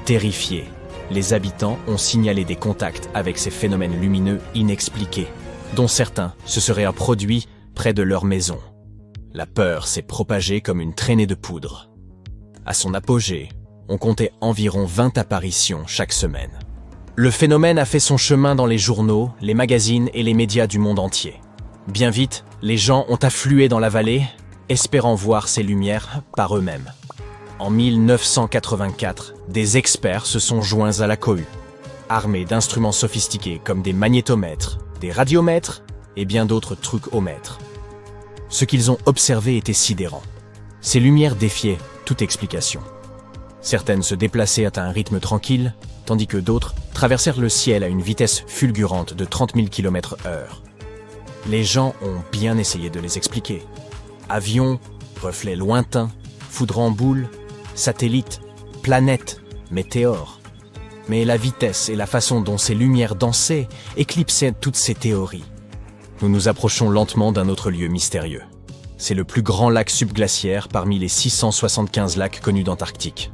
A: Terrifiés, les habitants ont signalé des contacts avec ces phénomènes lumineux inexpliqués, dont certains se seraient produits près de leur maison. La peur s'est propagée comme une traînée de poudre. À son apogée, on comptait environ 20 apparitions chaque semaine. Le phénomène a fait son chemin dans les journaux, les magazines et les médias du monde entier. Bien vite, les gens ont afflué dans la vallée, espérant voir ces lumières par eux-mêmes. En 1984, des experts se sont joints à la cohue, armés d'instruments sophistiqués comme des magnétomètres, des radiomètres et bien d'autres trucs-o-mètres. Ce qu'ils ont observé était sidérant. Ces lumières défiaient toute explication. Certaines se déplaçaient à un rythme tranquille, tandis que d'autres traversèrent le ciel à une vitesse fulgurante de 30 000 km/h. Les gens ont bien essayé de les expliquer. Avions, reflets lointains, foudre en boule, satellites, planètes, météores. Mais la vitesse et la façon dont ces lumières dansaient éclipsaient toutes ces théories. Nous nous approchons lentement d'un autre lieu mystérieux. C'est le plus grand lac subglaciaire parmi les 675 lacs connus d'Antarctique.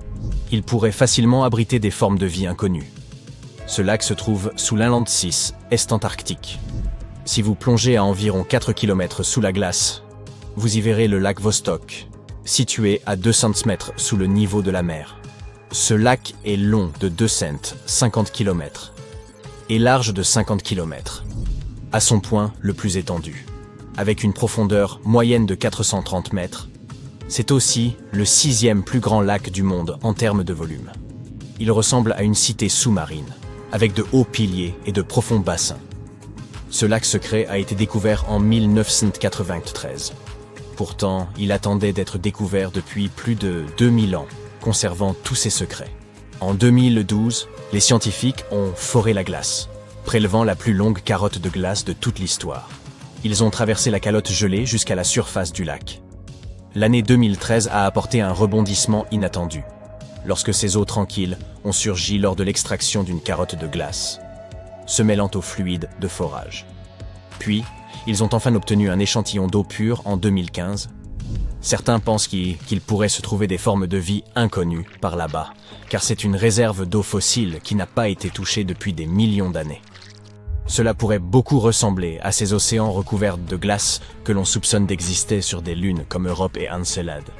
A: Il pourrait facilement abriter des formes de vie inconnues. Ce lac se trouve sous l'Inland 6, Est-Antarctique. Si vous plongez à environ 4 km sous la glace, vous y verrez le lac Vostok, situé à 200 mètres sous le niveau de la mer. Ce lac est long de 50 km, et large de 50 km, à son point le plus étendu. Avec une profondeur moyenne de 430 mètres, c'est aussi le 6e plus grand lac du monde en termes de volume. Il ressemble à une cité sous-marine, avec de hauts piliers et de profonds bassins. Ce lac secret a été découvert en 1993. Pourtant, il attendait d'être découvert depuis plus de 2000 ans, conservant tous ses secrets. En 2012, les scientifiques ont foré la glace, prélevant la plus longue carotte de glace de toute l'histoire. Ils ont traversé la calotte gelée jusqu'à la surface du lac. L'année 2013 a apporté un rebondissement inattendu, lorsque ces eaux tranquilles ont surgi lors de l'extraction d'une carotte de glace, se mêlant au fluide de forage. Puis, ils ont enfin obtenu un échantillon d'eau pure en 2015. Certains pensent qu'il pourrait se trouver des formes de vie inconnues par là-bas, car c'est une réserve d'eau fossile qui n'a pas été touchée depuis des millions d'années. Cela pourrait beaucoup ressembler à ces océans recouverts de glace que l'on soupçonne d'exister sur des lunes comme Europe et Encelade.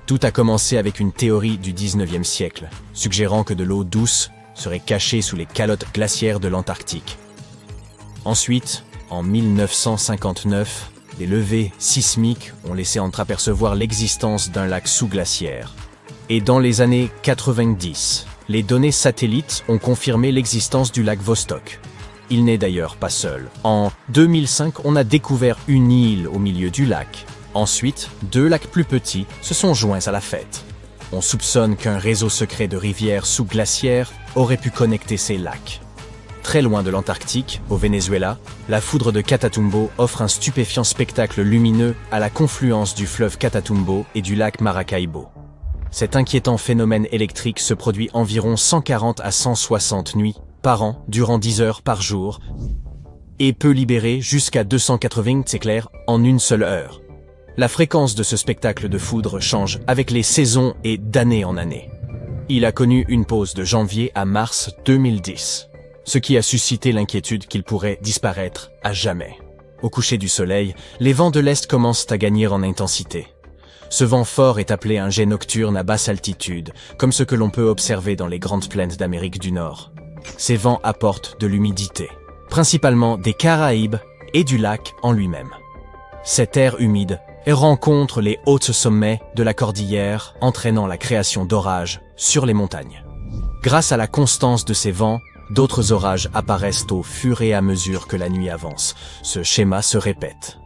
A: Tout a commencé avec une théorie du 19e siècle, suggérant que de l'eau douce serait caché sous les calottes glaciaires de l'Antarctique. Ensuite, en 1959, les levées sismiques ont laissé entreapercevoir l'existence d'un lac sous-glaciaire. Et dans les années 90, les données satellites ont confirmé l'existence du lac Vostok. Il n'est d'ailleurs pas seul. En 2005, on a découvert une île au milieu du lac. Ensuite, 2 lacs plus petits se sont joints à la fête. On soupçonne qu'un réseau secret de rivières sous-glaciaires aurait pu connecter ces lacs. Très loin de l'Antarctique, au Venezuela, la foudre de Catatumbo offre un stupéfiant spectacle lumineux à la confluence du fleuve Catatumbo et du lac Maracaibo. Cet inquiétant phénomène électrique se produit environ 140 à 160 nuits par an durant 10 heures par jour et peut libérer jusqu'à 280 éclairs en une seule heure. La fréquence de ce spectacle de foudre change avec les saisons et d'année en année. Il a connu une pause de janvier à mars 2010, ce qui a suscité l'inquiétude qu'il pourrait disparaître à jamais. Au coucher du soleil, les vents de l'Est commencent à gagner en intensité. Ce vent fort est appelé un jet nocturne à basse altitude, comme ce que l'on peut observer dans les grandes plaines d'Amérique du Nord. Ces vents apportent de l'humidité, principalement des Caraïbes et du lac en lui-même. Cet air humide rencontre les hauts sommets de la cordillère, entraînant la création d'orages sur les montagnes. Grâce à la constance de ces vents, d'autres orages apparaissent au fur et à mesure que la nuit avance. Ce schéma se répète.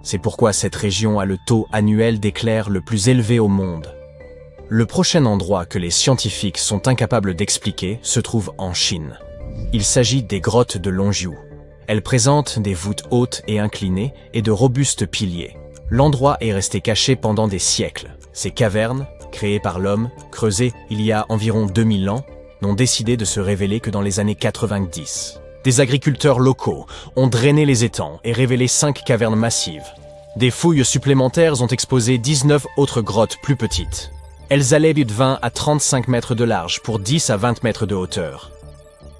A: C'est pourquoi cette région a le taux annuel d'éclairs le plus élevé au monde. Le prochain endroit que les scientifiques sont incapables d'expliquer se trouve en Chine. Il s'agit des grottes de Longjiu. Elles présentent des voûtes hautes et inclinées et de robustes piliers. L'endroit est resté caché pendant des siècles. Ces cavernes, créées par l'homme, creusées il y a environ 2000 ans, n'ont décidé de se révéler que dans les années 90. Des agriculteurs locaux ont drainé les étangs et révélé 5 cavernes massives. Des fouilles supplémentaires ont exposé 19 autres grottes plus petites. Elles allaient de 20 à 35 mètres de large pour 10 à 20 mètres de hauteur.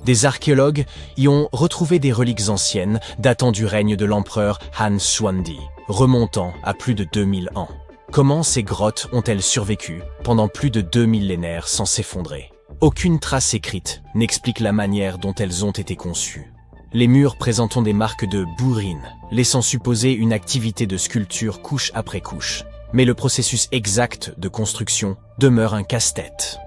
A: Des archéologues y ont retrouvé des reliques anciennes datant du règne de l'empereur Han Xuandi, remontant à plus de 2000 ans. Comment ces grottes ont-elles survécu pendant plus de 2 millénaires sans s'effondrer? Aucune trace écrite n'explique la manière dont elles ont été conçues. Les murs présentent des marques de bourrines, laissant supposer une activité de sculpture couche après couche. Mais le processus exact de construction demeure un casse-tête.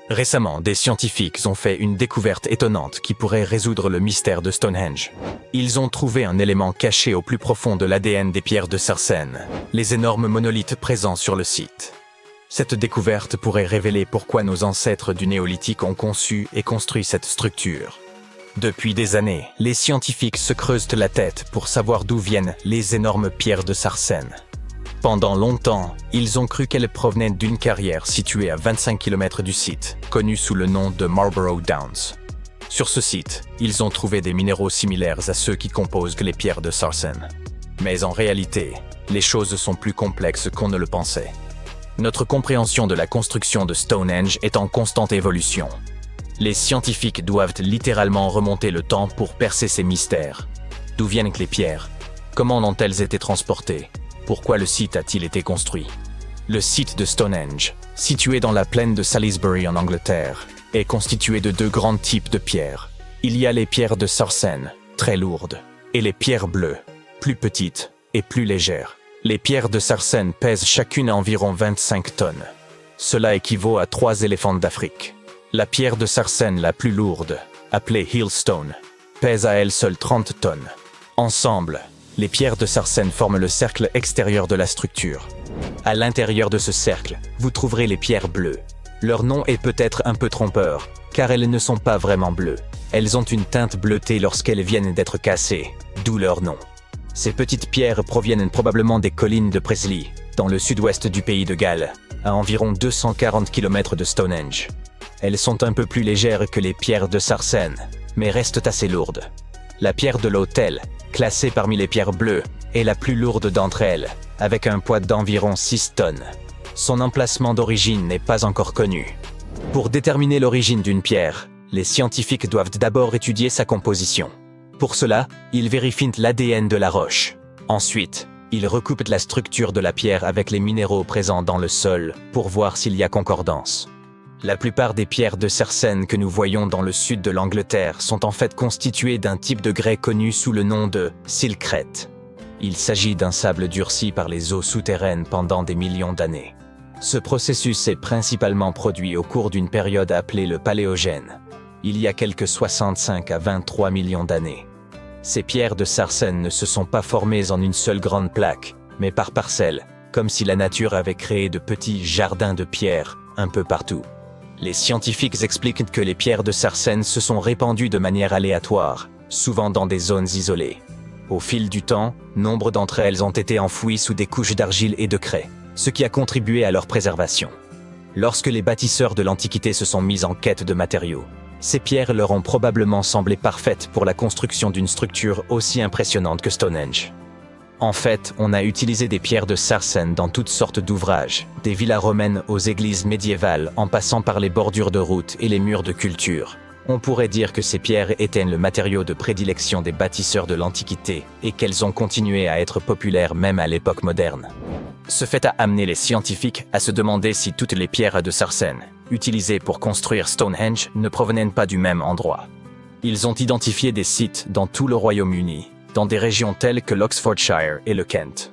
A: Récemment, des scientifiques ont fait une découverte étonnante qui pourrait résoudre le mystère de Stonehenge. Ils ont trouvé un élément caché au plus profond de l'ADN des pierres de Sarsen, les énormes monolithes présents sur le site. Cette découverte pourrait révéler pourquoi nos ancêtres du néolithique ont conçu et construit cette structure. Depuis des années, les scientifiques se creusent la tête pour savoir d'où viennent les énormes pierres de Sarsen. Pendant longtemps, ils ont cru qu'elles provenaient d'une carrière située à 25 km du site, connue sous le nom de Marlborough Downs. Sur ce site, ils ont trouvé des minéraux similaires à ceux qui composent les pierres de Sarsen. Mais en réalité, les choses sont plus complexes qu'on ne le pensait. Notre compréhension de la construction de Stonehenge est en constante évolution. Les scientifiques doivent littéralement remonter le temps pour percer ces mystères. D'où viennent les pierres? Comment ont-elles été transportées? Pourquoi le site a-t-il été construit? Le site de Stonehenge, situé dans la plaine de Salisbury en Angleterre, est constitué de 2 grands types de pierres. Il y a les pierres de Sarsen, très lourdes, et les pierres bleues, plus petites et plus légères. Les pierres de Sarsen pèsent chacune environ 25 tonnes. Cela équivaut à 3 éléphants d'Afrique. La pierre de Sarsen la plus lourde, appelée Hillstone, pèse à elle seule 30 tonnes. Ensemble, les pierres de Sarsen forment le cercle extérieur de la structure. À l'intérieur de ce cercle, vous trouverez les pierres bleues. Leur nom est peut-être un peu trompeur, car elles ne sont pas vraiment bleues. Elles ont une teinte bleutée lorsqu'elles viennent d'être cassées, d'où leur nom. Ces petites pierres proviennent probablement des collines de Presley, dans le sud-ouest du pays de Galles, à environ 240 km de Stonehenge. Elles sont un peu plus légères que les pierres de Sarsen, mais restent assez lourdes. La pierre de l'autel, classée parmi les pierres bleues, est la plus lourde d'entre elles, avec un poids d'environ 6 tonnes. Son emplacement d'origine n'est pas encore connu. Pour déterminer l'origine d'une pierre, les scientifiques doivent d'abord étudier sa composition. Pour cela, ils vérifient l'ADN de la roche. Ensuite, ils recoupent la structure de la pierre avec les minéraux présents dans le sol pour voir s'il y a concordance. La plupart des pierres de Sarsen que nous voyons dans le sud de l'Angleterre sont en fait constituées d'un type de grès connu sous le nom de silcrète. Il s'agit d'un sable durci par les eaux souterraines pendant des millions d'années. Ce processus s'est principalement produit au cours d'une période appelée le Paléogène, il y a quelques 65 à 23 millions d'années. Ces pierres de Sarsen ne se sont pas formées en une seule grande plaque, mais par parcelles, comme si la nature avait créé de petits jardins de pierres un peu partout. Les scientifiques expliquent que les pierres de Sarsen se sont répandues de manière aléatoire, souvent dans des zones isolées. Au fil du temps, nombre d'entre elles ont été enfouies sous des couches d'argile et de craie, ce qui a contribué à leur préservation. Lorsque les bâtisseurs de l'Antiquité se sont mis en quête de matériaux, ces pierres leur ont probablement semblé parfaites pour la construction d'une structure aussi impressionnante que Stonehenge. En fait, on a utilisé des pierres de Sarsen dans toutes sortes d'ouvrages, des villas romaines aux églises médiévales en passant par les bordures de routes et les murs de culture. On pourrait dire que ces pierres étaient le matériau de prédilection des bâtisseurs de l'Antiquité et qu'elles ont continué à être populaires même à l'époque moderne. Ce fait a amené les scientifiques à se demander si toutes les pierres de Sarsen, utilisées pour construire Stonehenge, ne provenaient pas du même endroit. Ils ont identifié des sites dans tout le Royaume-Uni, dans des régions telles que l'Oxfordshire et le Kent.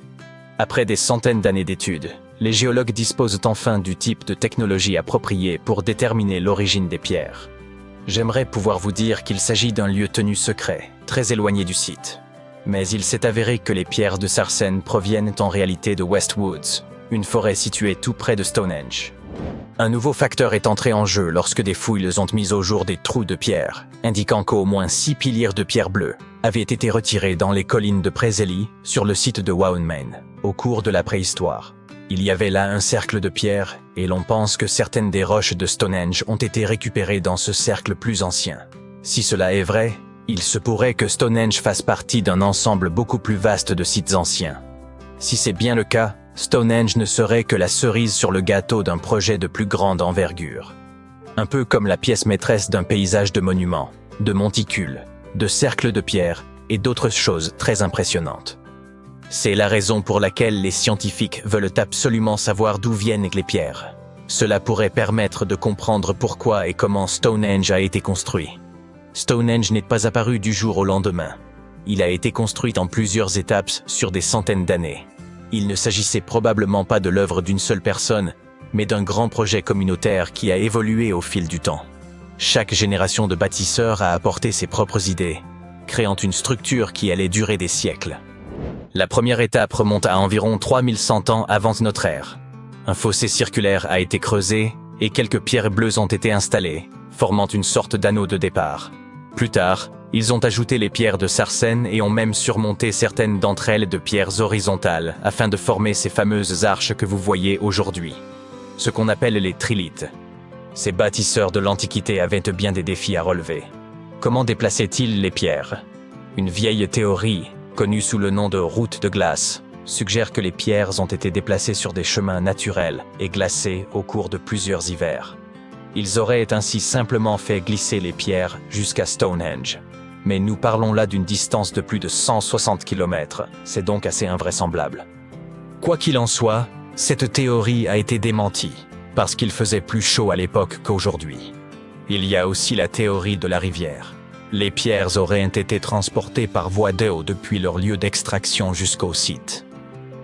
A: Après des centaines d'années d'études, les géologues disposent enfin du type de technologie appropriée pour déterminer l'origine des pierres. J'aimerais pouvoir vous dire qu'il s'agit d'un lieu tenu secret, très éloigné du site. Mais il s'est avéré que les pierres de Sarsen proviennent en réalité de West Woods, une forêt située tout près de Stonehenge. Un nouveau facteur est entré en jeu lorsque des fouilles ont mis au jour des trous de pierre, indiquant qu'au moins 6 piliers de pierre bleue avaient été retirés dans les collines de Preseli, sur le site de Waunmain, au cours de la préhistoire. Il y avait là un cercle de pierre, et l'on pense que certaines des roches de Stonehenge ont été récupérées dans ce cercle plus ancien. Si cela est vrai, il se pourrait que Stonehenge fasse partie d'un ensemble beaucoup plus vaste de sites anciens. Si c'est bien le cas, Stonehenge ne serait que la cerise sur le gâteau d'un projet de plus grande envergure. Un peu comme la pièce maîtresse d'un paysage de monuments, de monticules, de cercles de pierre et d'autres choses très impressionnantes. C'est la raison pour laquelle les scientifiques veulent absolument savoir d'où viennent les pierres. Cela pourrait permettre de comprendre pourquoi et comment Stonehenge a été construit. Stonehenge n'est pas apparu du jour au lendemain. Il a été construit en plusieurs étapes sur des centaines d'années. Il ne s'agissait probablement pas de l'œuvre d'une seule personne, mais d'un grand projet communautaire qui a évolué au fil du temps. Chaque génération de bâtisseurs a apporté ses propres idées, créant une structure qui allait durer des siècles. La première étape remonte à environ 3100 ans avant notre ère. Un fossé circulaire a été creusé et quelques pierres bleues ont été installées, formant une sorte d'anneau de départ. Plus tard, ils ont ajouté les pierres de Sarsen et ont même surmonté certaines d'entre elles de pierres horizontales afin de former ces fameuses arches que vous voyez aujourd'hui, ce qu'on appelle les trilithes. Ces bâtisseurs de l'Antiquité avaient bien des défis à relever. Comment déplaçaient-ils les pierres? Une vieille théorie, connue sous le nom de route de glace, suggère que les pierres ont été déplacées sur des chemins naturels et glacés au cours de plusieurs hivers. Ils auraient ainsi simplement fait glisser les pierres jusqu'à Stonehenge. Mais nous parlons là d'une distance de plus de 160 km, c'est donc assez invraisemblable. Quoi qu'il en soit, cette théorie a été démentie, parce qu'il faisait plus chaud à l'époque qu'aujourd'hui. Il y a aussi la théorie de la rivière. Les pierres auraient été transportées par voie d'eau depuis leur lieu d'extraction jusqu'au site.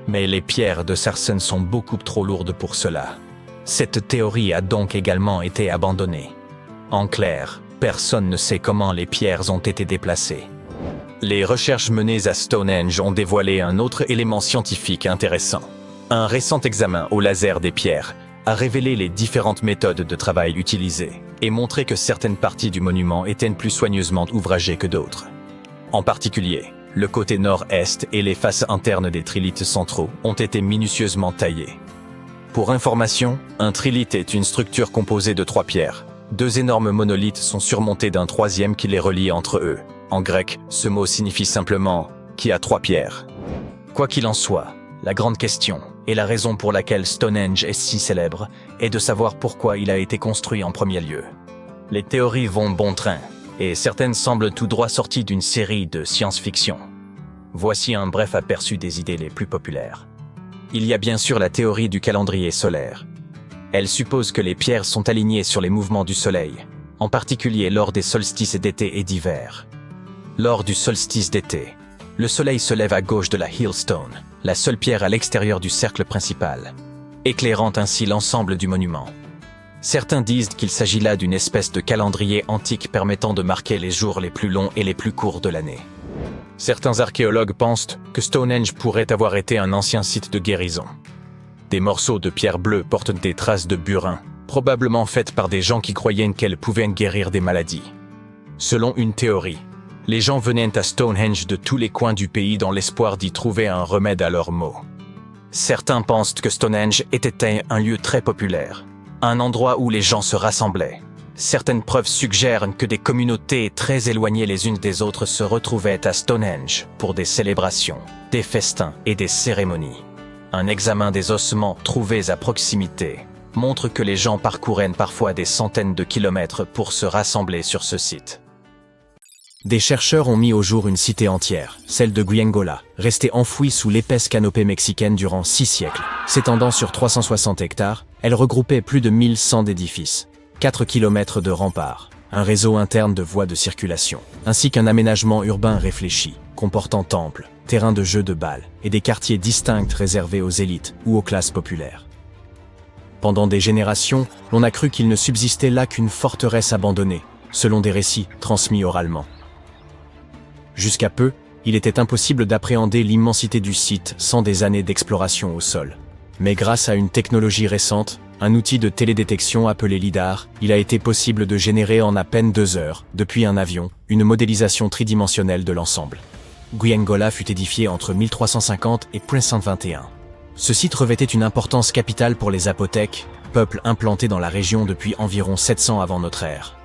A: Mais les pierres de Sarsen sont beaucoup trop lourdes pour cela. Cette théorie a donc également été abandonnée. En clair, personne ne sait comment les pierres ont été déplacées. Les recherches menées à Stonehenge ont dévoilé un autre élément scientifique intéressant. Un récent examen au laser des pierres a révélé les différentes méthodes de travail utilisées et montré que certaines parties du monument étaient plus soigneusement ouvragées que d'autres. En particulier, le côté nord-est et les faces internes des trilithes centraux ont été minutieusement taillés. Pour information, un trilithe est une structure composée de 3 pierres. 2 énormes monolithes sont surmontés d'un troisième qui les relie entre eux. En grec, ce mot signifie simplement « qui a 3 pierres ». Quoi qu'il en soit, la grande question, et la raison pour laquelle Stonehenge est si célèbre, est de savoir pourquoi il a été construit en premier lieu. Les théories vont bon train, et certaines semblent tout droit sorties d'une série de science-fiction. Voici un bref aperçu des idées les plus populaires. Il y a bien sûr la théorie du calendrier solaire. Elle suppose que les pierres sont alignées sur les mouvements du soleil, en particulier lors des solstices d'été et d'hiver. Lors du solstice d'été, le soleil se lève à gauche de la Hillstone, la seule pierre à l'extérieur du cercle principal, éclairant ainsi l'ensemble du monument. Certains disent qu'il s'agit là d'une espèce de calendrier antique permettant de marquer les jours les plus longs et les plus courts de l'année. Certains archéologues pensent que Stonehenge pourrait avoir été un ancien site de guérison. Des morceaux de pierre bleue portent des traces de burin, probablement faites par des gens qui croyaient qu'elles pouvaient guérir des maladies. Selon une théorie, les gens venaient à Stonehenge de tous les coins du pays dans l'espoir d'y trouver un remède à leurs maux. Certains pensent que Stonehenge était un lieu très populaire, un endroit où les gens se rassemblaient. Certaines preuves suggèrent que des communautés très éloignées les unes des autres se retrouvaient à Stonehenge pour des célébrations, des festins et des cérémonies. Un examen des ossements trouvés à proximité montre que les gens parcouraient parfois des centaines de kilomètres pour se rassembler sur ce site. Des chercheurs ont mis au jour une cité entière, celle de Giangola, restée enfouie sous l'épaisse canopée mexicaine durant 6 siècles. S'étendant sur 360 hectares, elle regroupait plus de 1100 édifices, 4 kilomètres de remparts, un réseau interne de voies de circulation, ainsi qu'un aménagement urbain réfléchi, comportant temples, terrains de jeux de balles et des quartiers distincts réservés aux élites ou aux classes populaires. Pendant des générations, l'on a cru qu'il ne subsistait là qu'une forteresse abandonnée, selon des récits transmis oralement. Jusqu'à peu, il était impossible d'appréhender l'immensité du site sans des années d'exploration au sol. Mais grâce à une technologie récente, un outil de télédétection appelé LIDAR, il a été possible de générer en à peine 2 heures, depuis un avion, une modélisation tridimensionnelle de l'ensemble. Giangola fut édifié entre 1350 et 1521. Ce site revêtait une importance capitale pour les Zapotèques, peuple implanté dans la région depuis environ 700 avant notre ère.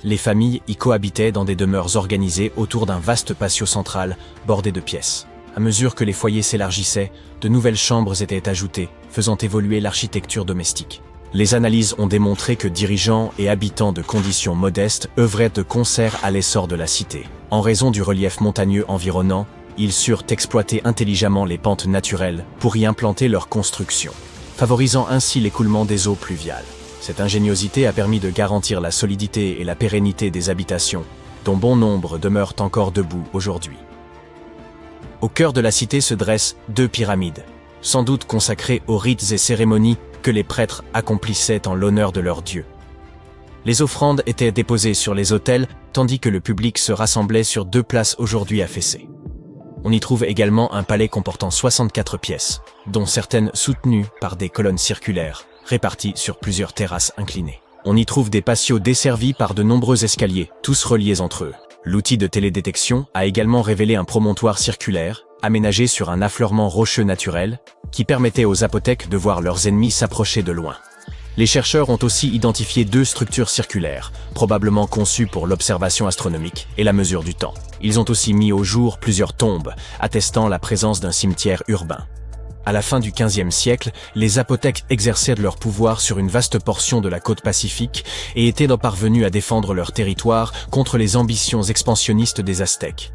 A: Les familles y cohabitaient dans des demeures organisées autour d'un vaste patio central bordé de pièces. À mesure que les foyers s'élargissaient, de nouvelles chambres étaient ajoutées, faisant évoluer l'architecture domestique. Les analyses ont démontré que dirigeants et habitants de conditions modestes œuvraient de concert à l'essor de la cité. En raison du relief montagneux environnant, ils surent exploiter intelligemment les pentes naturelles pour y implanter leurs constructions, favorisant ainsi l'écoulement des eaux pluviales. Cette ingéniosité a permis de garantir la solidité et la pérennité des habitations, dont bon nombre demeurent encore debout aujourd'hui. Au cœur de la cité se dressent 2 pyramides, sans doute consacrées aux rites et cérémonies que les prêtres accomplissaient en l'honneur de leurs dieux. Les offrandes étaient déposées sur les autels, tandis que le public se rassemblait sur 2 places aujourd'hui affaissées. On y trouve également un palais comportant 64 pièces, dont certaines soutenues par des colonnes circulaires, réparties sur plusieurs terrasses inclinées. On y trouve des patios desservis par de nombreux escaliers, tous reliés entre eux. L'outil de télédétection a également révélé un promontoire circulaire, aménagé sur un affleurement rocheux naturel, qui permettait aux Zapotèques de voir leurs ennemis s'approcher de loin. Les chercheurs ont aussi identifié 2 structures circulaires, probablement conçues pour l'observation astronomique et la mesure du temps. Ils ont aussi mis au jour plusieurs tombes, attestant la présence d'un cimetière urbain. À la fin du XVe siècle, les Zapotèques exerçaient leur pouvoir sur une vaste portion de la côte pacifique et étaient parvenus à défendre leur territoire contre les ambitions expansionnistes des Aztèques.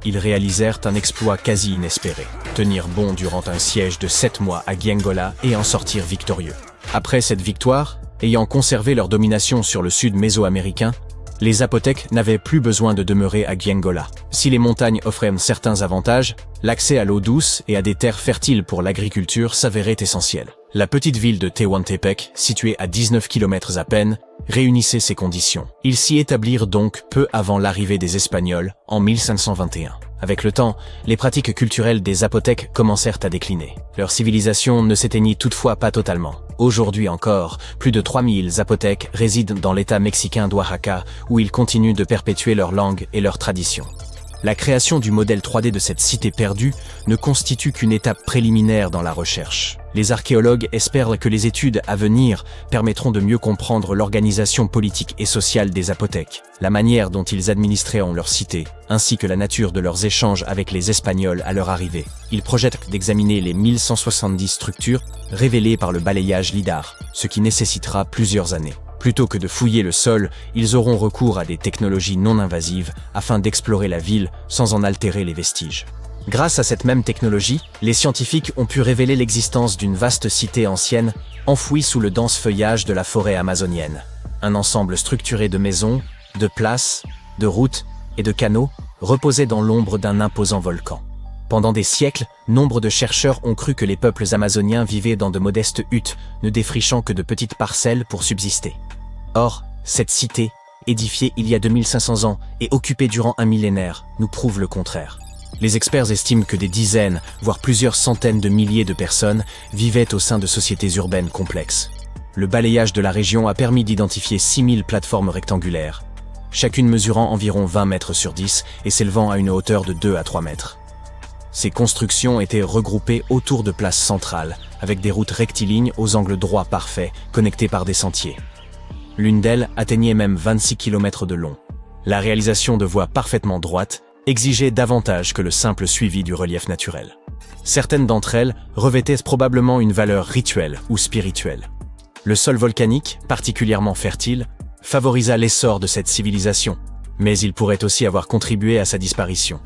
A: Ils réalisèrent un exploit quasi inespéré, tenir bon durant un siège de 7 mois à Giangola et en sortir victorieux. Après cette victoire, ayant conservé leur domination sur le sud mésoaméricain, les Zapotèques n'avaient plus besoin de demeurer à Giangola. Si les montagnes offraient certains avantages, l'accès à l'eau douce et à des terres fertiles pour l'agriculture s'avérait essentiel. La petite ville de Tehuantepec, située à 19 km à peine, réunissait ces conditions. Ils s'y établirent donc peu avant l'arrivée des Espagnols, en 1521. Avec le temps, les pratiques culturelles des Zapotèques commencèrent à décliner. Leur civilisation ne s'éteignit toutefois pas totalement. Aujourd'hui encore, plus de 3000 Zapotèques résident dans l'état mexicain d'Oaxaca, où ils continuent de perpétuer leur langue et leurs traditions. La création du modèle 3D de cette cité perdue ne constitue qu'une étape préliminaire dans la recherche. Les archéologues espèrent que les études à venir permettront de mieux comprendre l'organisation politique et sociale des Zapotèques, la manière dont ils administraient leur cité, ainsi que la nature de leurs échanges avec les Espagnols à leur arrivée. Ils projettent d'examiner les 1170 structures révélées par le balayage LIDAR, ce qui nécessitera plusieurs années. Plutôt que de fouiller le sol, ils auront recours à des technologies non invasives afin d'explorer la ville sans en altérer les vestiges. Grâce à cette même technologie, les scientifiques ont pu révéler l'existence d'une vaste cité ancienne, enfouie sous le dense feuillage de la forêt amazonienne. Un ensemble structuré de maisons, de places, de routes et de canaux reposait dans l'ombre d'un imposant volcan. Pendant des siècles, nombre de chercheurs ont cru que les peuples amazoniens vivaient dans de modestes huttes, ne défrichant que de petites parcelles pour subsister. Or, cette cité, édifiée il y a 2500 ans et occupée durant un millénaire, nous prouve le contraire. Les experts estiment que des dizaines, voire plusieurs centaines de milliers de personnes vivaient au sein de sociétés urbaines complexes. Le balayage de la région a permis d'identifier 6000 plateformes rectangulaires, chacune mesurant environ 20 mètres sur 10 et s'élevant à une hauteur de 2 à 3 mètres. Ces constructions étaient regroupées autour de places centrales, avec des routes rectilignes aux angles droits parfaits, connectées par des sentiers. L'une d'elles atteignait même 26 km de long. La réalisation de voies parfaitement droites exigeait davantage que le simple suivi du relief naturel. Certaines d'entre elles revêtaient probablement une valeur rituelle ou spirituelle. Le sol volcanique, particulièrement fertile, favorisa l'essor de cette civilisation, mais il pourrait aussi avoir contribué à sa disparition.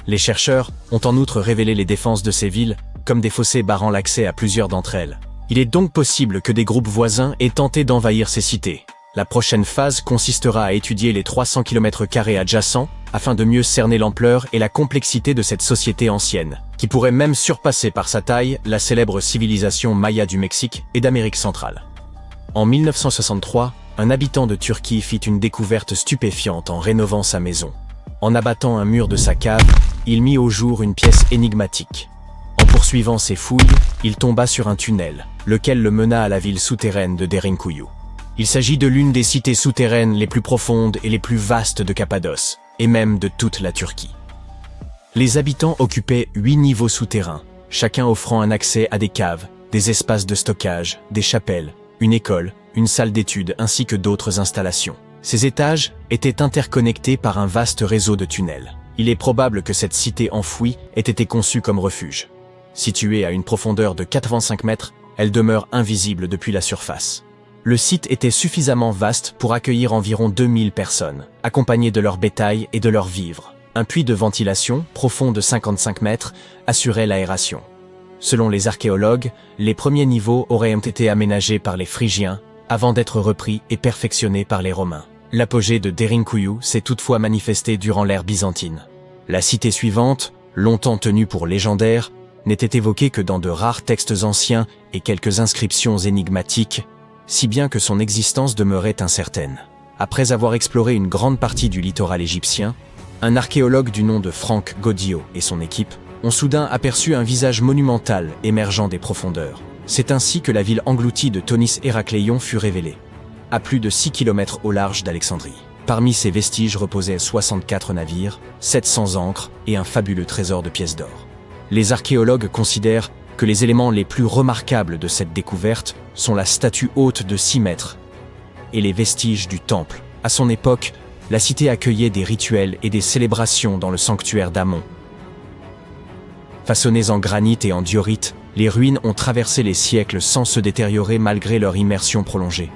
A: Les chercheurs ont en outre révélé les défenses de ces villes comme des fossés barrant l'accès à plusieurs d'entre elles. Il est donc possible que des groupes voisins aient tenté d'envahir ces cités. La prochaine phase consistera à étudier les 300 km² adjacents afin de mieux cerner l'ampleur et la complexité de cette société ancienne, qui pourrait même surpasser par sa taille la célèbre civilisation maya du Mexique et d'Amérique centrale. En 1963, un habitant de Turquie fit une découverte stupéfiante en rénovant sa maison. En abattant un mur de sa cave, il mit au jour une pièce énigmatique. En poursuivant ses fouilles, il tomba sur un tunnel, lequel le mena à la ville souterraine de Derinkuyu. Il s'agit de l'une des cités souterraines les plus profondes et les plus vastes de Cappadoce, et même de toute la Turquie. Les habitants occupaient 8 niveaux souterrains, chacun offrant un accès à des caves, des espaces de stockage, des chapelles, une école, une salle d'études ainsi que d'autres installations. Ces étages étaient interconnectés par un vaste réseau de tunnels. Il est probable que cette cité enfouie ait été conçue comme refuge. Située à une profondeur de 85 mètres, elle demeure invisible depuis la surface. Le site était suffisamment vaste pour accueillir environ 2000 personnes, accompagnées de leur bétail et de leurs vivres. Un puits de ventilation, profond de 55 mètres, assurait l'aération. Selon les archéologues, les premiers niveaux auraient été aménagés par les Phrygiens, avant d'être repris et perfectionnés par les Romains. L'apogée de Derinkuyu s'est toutefois manifesté durant l'ère byzantine. La cité suivante, longtemps tenue pour légendaire, n'était évoquée que dans de rares textes anciens et quelques inscriptions énigmatiques, si bien que son existence demeurait incertaine. Après avoir exploré une grande partie du littoral égyptien, un archéologue du nom de Frank Goddio et son équipe ont soudain aperçu un visage monumental émergeant des profondeurs. C'est ainsi que la ville engloutie de Thonis Héracléion fut révélée, à plus de 6 km au large d'Alexandrie. Parmi ces vestiges reposaient 64 navires, 700 ancres et un fabuleux trésor de pièces d'or. Les archéologues considèrent que les éléments les plus remarquables de cette découverte sont la statue haute de 6 mètres et les vestiges du temple. À son époque, la cité accueillait des rituels et des célébrations dans le sanctuaire d'Amon. Façonnées en granit et en diorite, les ruines ont traversé les siècles sans se détériorer malgré leur immersion prolongée.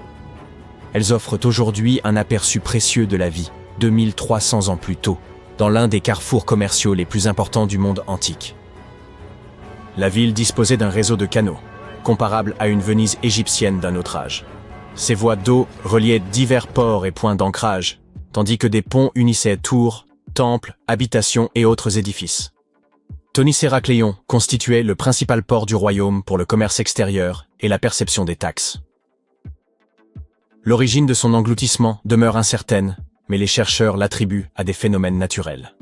A: Elles offrent aujourd'hui un aperçu précieux de la vie, 2300 ans plus tôt, dans l'un des carrefours commerciaux les plus importants du monde antique. La ville disposait d'un réseau de canaux, comparable à une Venise égyptienne d'un autre âge. Ces voies d'eau reliaient divers ports et points d'ancrage, tandis que des ponts unissaient tours, temples, habitations et autres édifices. Thonis Héracléion constituait le principal port du royaume pour le commerce extérieur et la perception des taxes. L'origine de son engloutissement demeure incertaine, mais les chercheurs l'attribuent à des phénomènes naturels.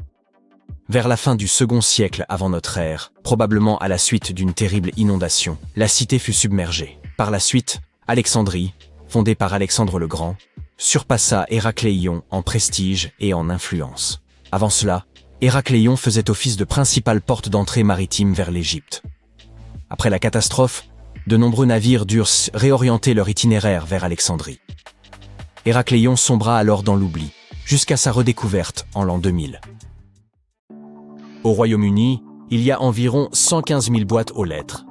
A: Vers la fin du second siècle avant notre ère, probablement à la suite d'une terrible inondation, la cité fut submergée. Par la suite, Alexandrie, fondée par Alexandre le Grand, surpassa Héracléion en prestige et en influence. Avant cela, Héracléion faisait office de principale porte d'entrée maritime vers l'Égypte. Après la catastrophe, de nombreux navires durent réorienter leur itinéraire vers Alexandrie. Héracléion sombra alors dans l'oubli, jusqu'à sa redécouverte en l'an 2000. Au Royaume-Uni, il y a environ 115 000 boîtes aux lettres,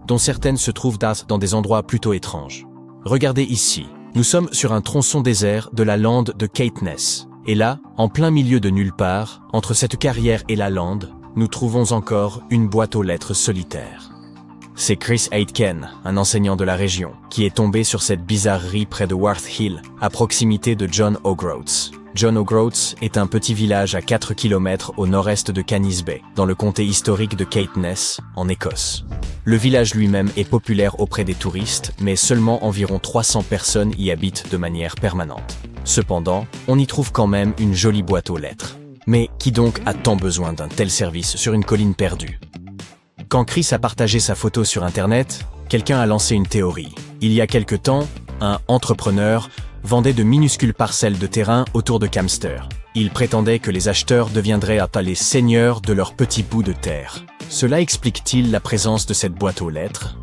A: dont certaines se trouvent dans des endroits plutôt étranges. Regardez ici, nous sommes sur un tronçon désert de la lande de Caithness. Et là, en plein milieu de nulle part, entre cette carrière et la lande, nous trouvons encore une boîte aux lettres solitaire. C'est Chris Aitken, un enseignant de la région, qui est tombé sur cette bizarrerie près de Worth Hill, à proximité de John O'Groats. John O'Groats est un petit village à 4 km au nord-est de Canis Bay, dans le comté historique de Caithness, en Écosse. Le village lui-même est populaire auprès des touristes, mais seulement environ 300 personnes y habitent de manière permanente. Cependant, on y trouve quand même une jolie boîte aux lettres. Mais qui donc a tant besoin d'un tel service sur une colline perdue? Quand Chris a partagé sa photo sur Internet, quelqu'un a lancé une théorie. Il y a quelque temps, un entrepreneur vendait de minuscules parcelles de terrain autour de Camster. Il prétendait que les acheteurs deviendraient après les seigneurs de leur petit bout de terre. Cela explique-t-il la présence de cette boîte aux lettres?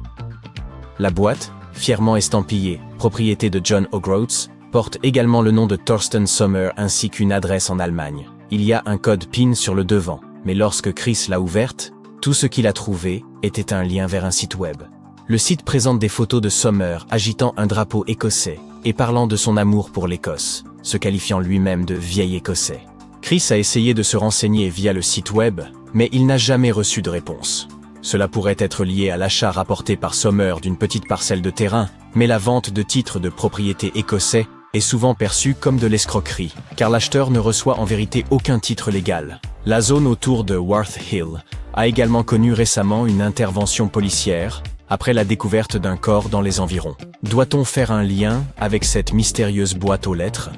A: La boîte, fièrement estampillée « Propriété de John O'Groats », porte également le nom de Thorsten Sommer ainsi qu'une adresse en Allemagne. Il y a un code PIN sur le devant, mais lorsque Chris l'a ouverte, tout ce qu'il a trouvé était un lien vers un site web. Le site présente des photos de Sommer agitant un drapeau écossais et parlant de son amour pour l'Écosse, se qualifiant lui-même de vieil écossais. Chris a essayé de se renseigner via le site web, mais il n'a jamais reçu de réponse. Cela pourrait être lié à l'achat rapporté par Sommer d'une petite parcelle de terrain, mais la vente de titres de propriété écossais est souvent perçue comme de l'escroquerie, car l'acheteur ne reçoit en vérité aucun titre légal. La zone autour de Worth Hill a également connu récemment une intervention policière, après la découverte d'un corps dans les environs. Doit-on faire un lien avec cette mystérieuse boîte aux lettres?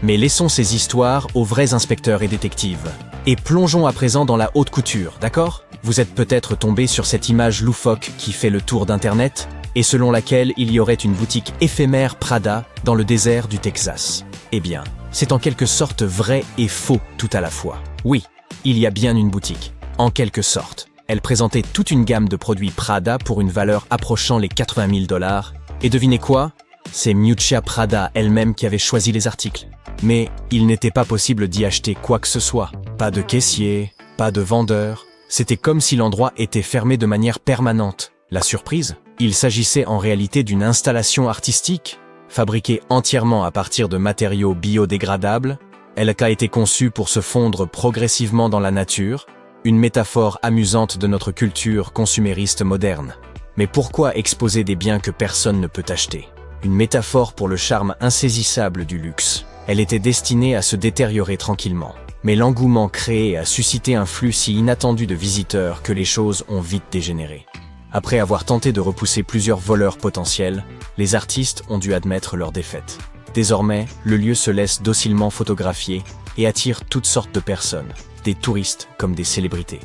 A: Mais laissons ces histoires aux vrais inspecteurs et détectives. Et plongeons à présent dans la haute couture, d'accord? Vous êtes peut-être tombé sur cette image loufoque qui fait le tour d'Internet, et selon laquelle il y aurait une boutique éphémère Prada dans le désert du Texas. Eh bien, c'est en quelque sorte vrai et faux tout à la fois. Oui, il y a bien une boutique, en quelque sorte. Elle présentait toute une gamme de produits Prada pour une valeur approchant les 80 000 $. Et devinez quoi? C'est Miuccia Prada elle-même qui avait choisi les articles. Mais il n'était pas possible d'y acheter quoi que ce soit. Pas de caissier, pas de vendeur. C'était comme si l'endroit était fermé de manière permanente. La surprise? Il s'agissait en réalité d'une installation artistique, fabriquée entièrement à partir de matériaux biodégradables. Elle a été conçue pour se fondre progressivement dans la nature, une métaphore amusante de notre culture consumériste moderne. Mais pourquoi exposer des biens que personne ne peut acheter? Une métaphore pour le charme insaisissable du luxe. Elle était destinée à se détériorer tranquillement. Mais l'engouement créé a suscité un flux si inattendu de visiteurs que les choses ont vite dégénéré. Après avoir tenté de repousser plusieurs voleurs potentiels, les artistes ont dû admettre leur défaite. Désormais, le lieu se laisse docilement photographier et attire toutes sortes de personnes, des touristes comme des célébrités.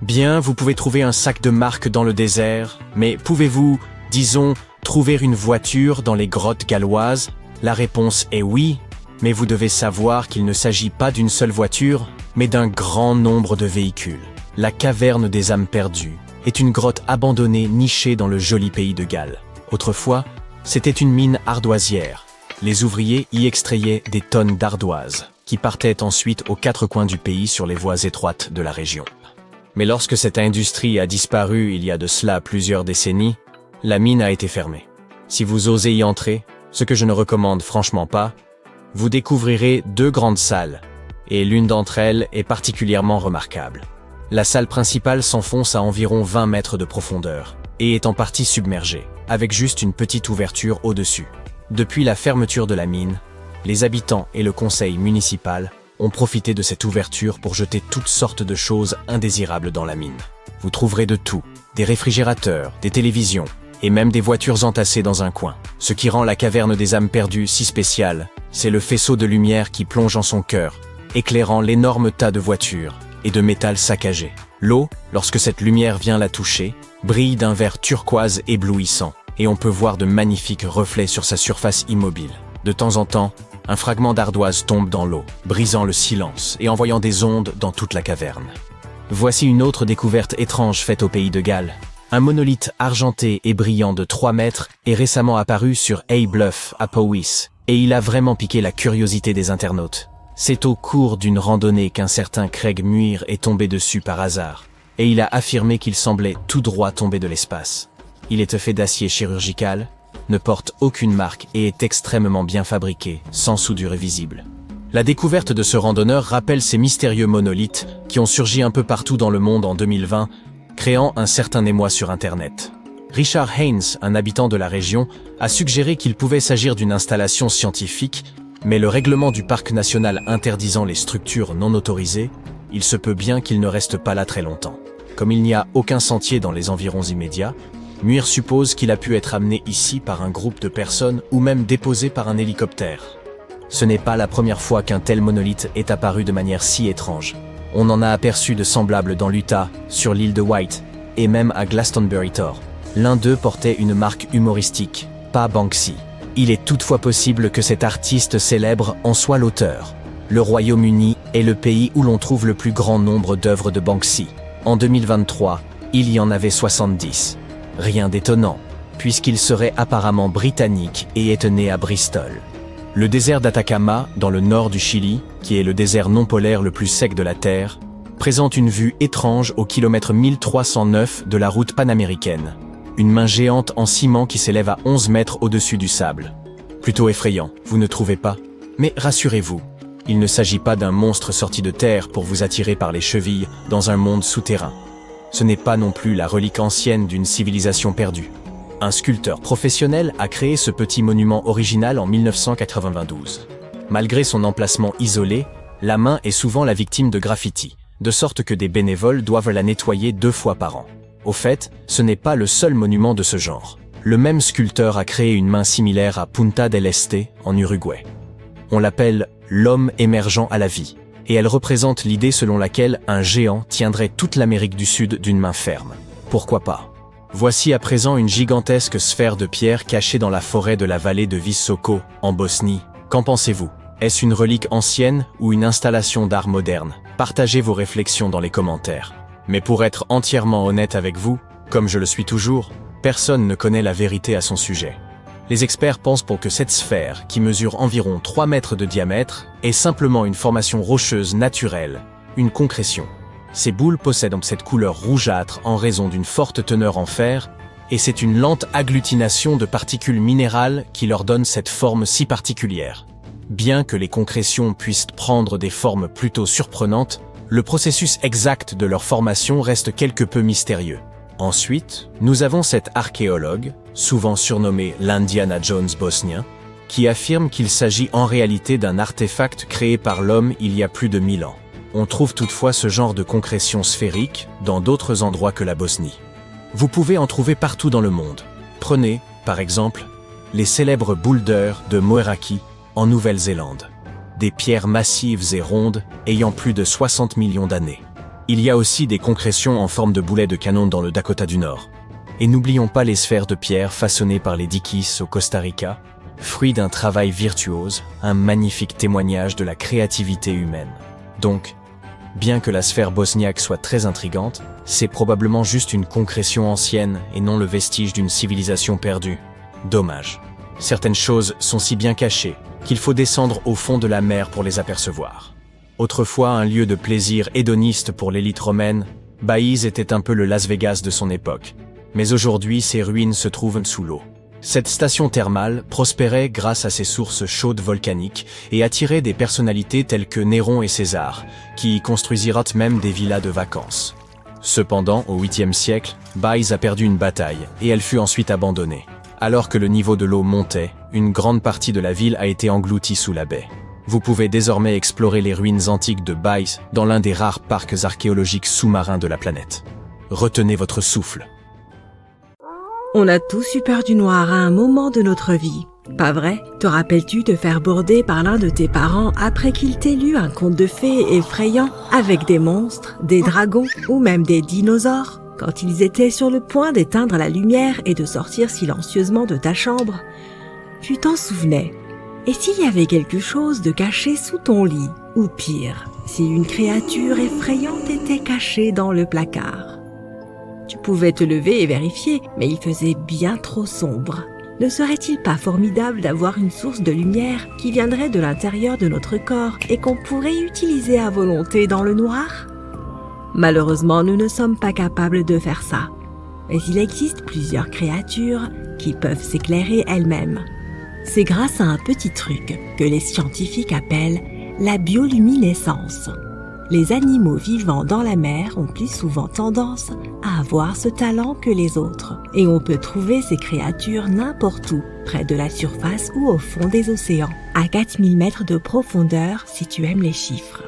A: Bien, vous pouvez trouver un sac de marque dans le désert, mais pouvez-vous, disons, trouver une voiture dans les grottes galloises? La réponse est oui, mais vous devez savoir qu'il ne s'agit pas d'une seule voiture, mais d'un grand nombre de véhicules. La caverne des âmes perdues est une grotte abandonnée nichée dans le joli pays de Galles. Autrefois, c'était une mine ardoisière. Les ouvriers y extrayaient des tonnes d'ardoise, qui partaient ensuite aux quatre coins du pays sur les voies étroites de la région. Mais lorsque cette industrie a disparu il y a de cela plusieurs décennies, la mine a été fermée. Si vous osez y entrer, ce que je ne recommande franchement pas, vous découvrirez deux grandes salles, et l'une d'entre elles est particulièrement remarquable. La salle principale s'enfonce à environ 20 mètres de profondeur, et est en partie submergée, avec juste une petite ouverture au-dessus. Depuis la fermeture de la mine, les habitants et le conseil municipal ont profité de cette ouverture pour jeter toutes sortes de choses indésirables dans la mine. Vous trouverez de tout, des réfrigérateurs, des télévisions, et même des voitures entassées dans un coin. Ce qui rend la caverne des âmes perdues si spéciale, c'est le faisceau de lumière qui plonge en son cœur, éclairant l'énorme tas de voitures et de métal saccagé. L'eau, lorsque cette lumière vient la toucher, brille d'un vert turquoise éblouissant, et on peut voir de magnifiques reflets sur sa surface immobile. De temps en temps, un fragment d'ardoise tombe dans l'eau, brisant le silence et envoyant des ondes dans toute la caverne. Voici une autre découverte étrange faite au pays de Galles. Un monolithe argenté et brillant de 3 mètres est récemment apparu sur Hay Bluff à Powys, et il a vraiment piqué la curiosité des internautes. C'est au cours d'une randonnée qu'un certain Craig Muir est tombé dessus par hasard, et il a affirmé qu'il semblait tout droit tomber de l'espace. Il est fait d'acier chirurgical, ne porte aucune marque et est extrêmement bien fabriqué, sans soudure visible. La découverte de ce randonneur rappelle ces mystérieux monolithes qui ont surgi un peu partout dans le monde en 2020, créant un certain émoi sur Internet. Richard Haynes, un habitant de la région, a suggéré qu'il pouvait s'agir d'une installation scientifique, mais le règlement du parc national interdisant les structures non autorisées, il se peut bien qu'il ne reste pas là très longtemps. Comme il n'y a aucun sentier dans les environs immédiats, Muir suppose qu'il a pu être amené ici par un groupe de personnes ou même déposé par un hélicoptère. Ce n'est pas la première fois qu'un tel monolithe est apparu de manière si étrange. On en a aperçu de semblables dans l'Utah, sur l'île de White, et même à Glastonbury Tor. L'un d'eux portait une marque humoristique, pas Banksy. Il est toutefois possible que cet artiste célèbre en soit l'auteur. Le Royaume-Uni est le pays où l'on trouve le plus grand nombre d'œuvres de Banksy. En 2023, il y en avait 70. Rien d'étonnant, puisqu'il serait apparemment britannique et est né à Bristol. Le désert d'Atacama, dans le nord du Chili, qui est le désert non polaire le plus sec de la Terre, présente une vue étrange au kilomètre 1309 de la route panaméricaine. Une main géante en ciment qui s'élève à 11 mètres au-dessus du sable. Plutôt effrayant, vous ne trouvez pas? Mais rassurez-vous, il ne s'agit pas d'un monstre sorti de terre pour vous attirer par les chevilles dans un monde souterrain. Ce n'est pas non plus la relique ancienne d'une civilisation perdue. Un sculpteur professionnel a créé ce petit monument original en 1992. Malgré son emplacement isolé, la main est souvent la victime de graffitis, de sorte que des bénévoles doivent la nettoyer 2 fois par an. Au fait, ce n'est pas le seul monument de ce genre. Le même sculpteur a créé une main similaire à Punta del Este, en Uruguay. On l'appelle « l'homme émergent à la vie », et elle représente l'idée selon laquelle un géant tiendrait toute l'Amérique du Sud d'une main ferme. Pourquoi pas? Voici à présent une gigantesque sphère de pierre cachée dans la forêt de la vallée de Visoko, en Bosnie. Qu'en pensez-vous? Est-ce une relique ancienne ou une installation d'art moderne? Partagez vos réflexions dans les commentaires. Mais pour être entièrement honnête avec vous, comme je le suis toujours, personne ne connaît la vérité à son sujet. Les experts pensent pour que cette sphère, qui mesure environ 3 mètres de diamètre, est simplement une formation rocheuse naturelle, une concrétion. Ces boules possèdent cette couleur rougeâtre en raison d'une forte teneur en fer, et c'est une lente agglutination de particules minérales qui leur donne cette forme si particulière. Bien que les concrétions puissent prendre des formes plutôt surprenantes, le processus exact de leur formation reste quelque peu mystérieux. Ensuite, nous avons cet archéologue, souvent surnommé l'Indiana Jones bosnien, qui affirme qu'il s'agit en réalité d'un artefact créé par l'homme il y a plus de 1000 ans. On trouve toutefois ce genre de concrétion sphérique dans d'autres endroits que la Bosnie. Vous pouvez en trouver partout dans le monde. Prenez, par exemple, les célèbres boulders de Moeraki en Nouvelle-Zélande. Des pierres massives et rondes ayant plus de 60 millions d'années. Il y a aussi des concrétions en forme de boulets de canon dans le Dakota du Nord. Et n'oublions pas les sphères de pierre façonnées par les Dikis au Costa Rica, fruit d'un travail virtuose, un magnifique témoignage de la créativité humaine. Donc, bien que la sphère bosniaque soit très intrigante, c'est probablement juste une concrétion ancienne et non le vestige d'une civilisation perdue. Dommage. Certaines choses sont si bien cachées qu'il faut descendre au fond de la mer pour les apercevoir. Autrefois un lieu de plaisir hédoniste pour l'élite romaine, Baïse était un peu le Las Vegas de son époque. Mais aujourd'hui, ses ruines se trouvent sous l'eau. Cette station thermale prospérait grâce à ses sources chaudes volcaniques et attirait des personnalités telles que Néron et César, qui y construisirent même des villas de vacances. Cependant, au 8e siècle, Baïse a perdu une bataille et elle fut ensuite abandonnée. Alors que le niveau de l'eau montait, une grande partie de la ville a été engloutie sous la baie. Vous pouvez désormais explorer les ruines antiques de Baïse dans l'un des rares parcs archéologiques sous-marins de la planète. Retenez votre souffle.
B: On a tous eu peur du noir à un moment de notre vie. Pas vrai? Te rappelles-tu te faire border par l'un de tes parents après qu'il t'ait lu un conte de fées effrayant avec des monstres, des dragons ou même des dinosaures? Quand ils étaient sur le point d'éteindre la lumière et de sortir silencieusement de ta chambre, tu t'en souvenais. Et s'il y avait quelque chose de caché sous ton lit? Ou pire, si une créature effrayante était cachée dans le placard? Tu pouvais te lever et vérifier, mais il faisait bien trop sombre. Ne serait-il pas formidable d'avoir une source de lumière qui viendrait de l'intérieur de notre corps et qu'on pourrait utiliser à volonté dans le noir? Malheureusement, nous ne sommes pas capables de faire ça. Mais il existe plusieurs créatures qui peuvent s'éclairer elles-mêmes. C'est grâce à un petit truc que les scientifiques appellent la bioluminescence. Les animaux vivant dans la mer ont plus souvent tendance à avoir ce talent que les autres. Et on peut trouver ces créatures n'importe où, près de la surface ou au fond des océans, à 4000 mètres de profondeur si tu aimes les chiffres.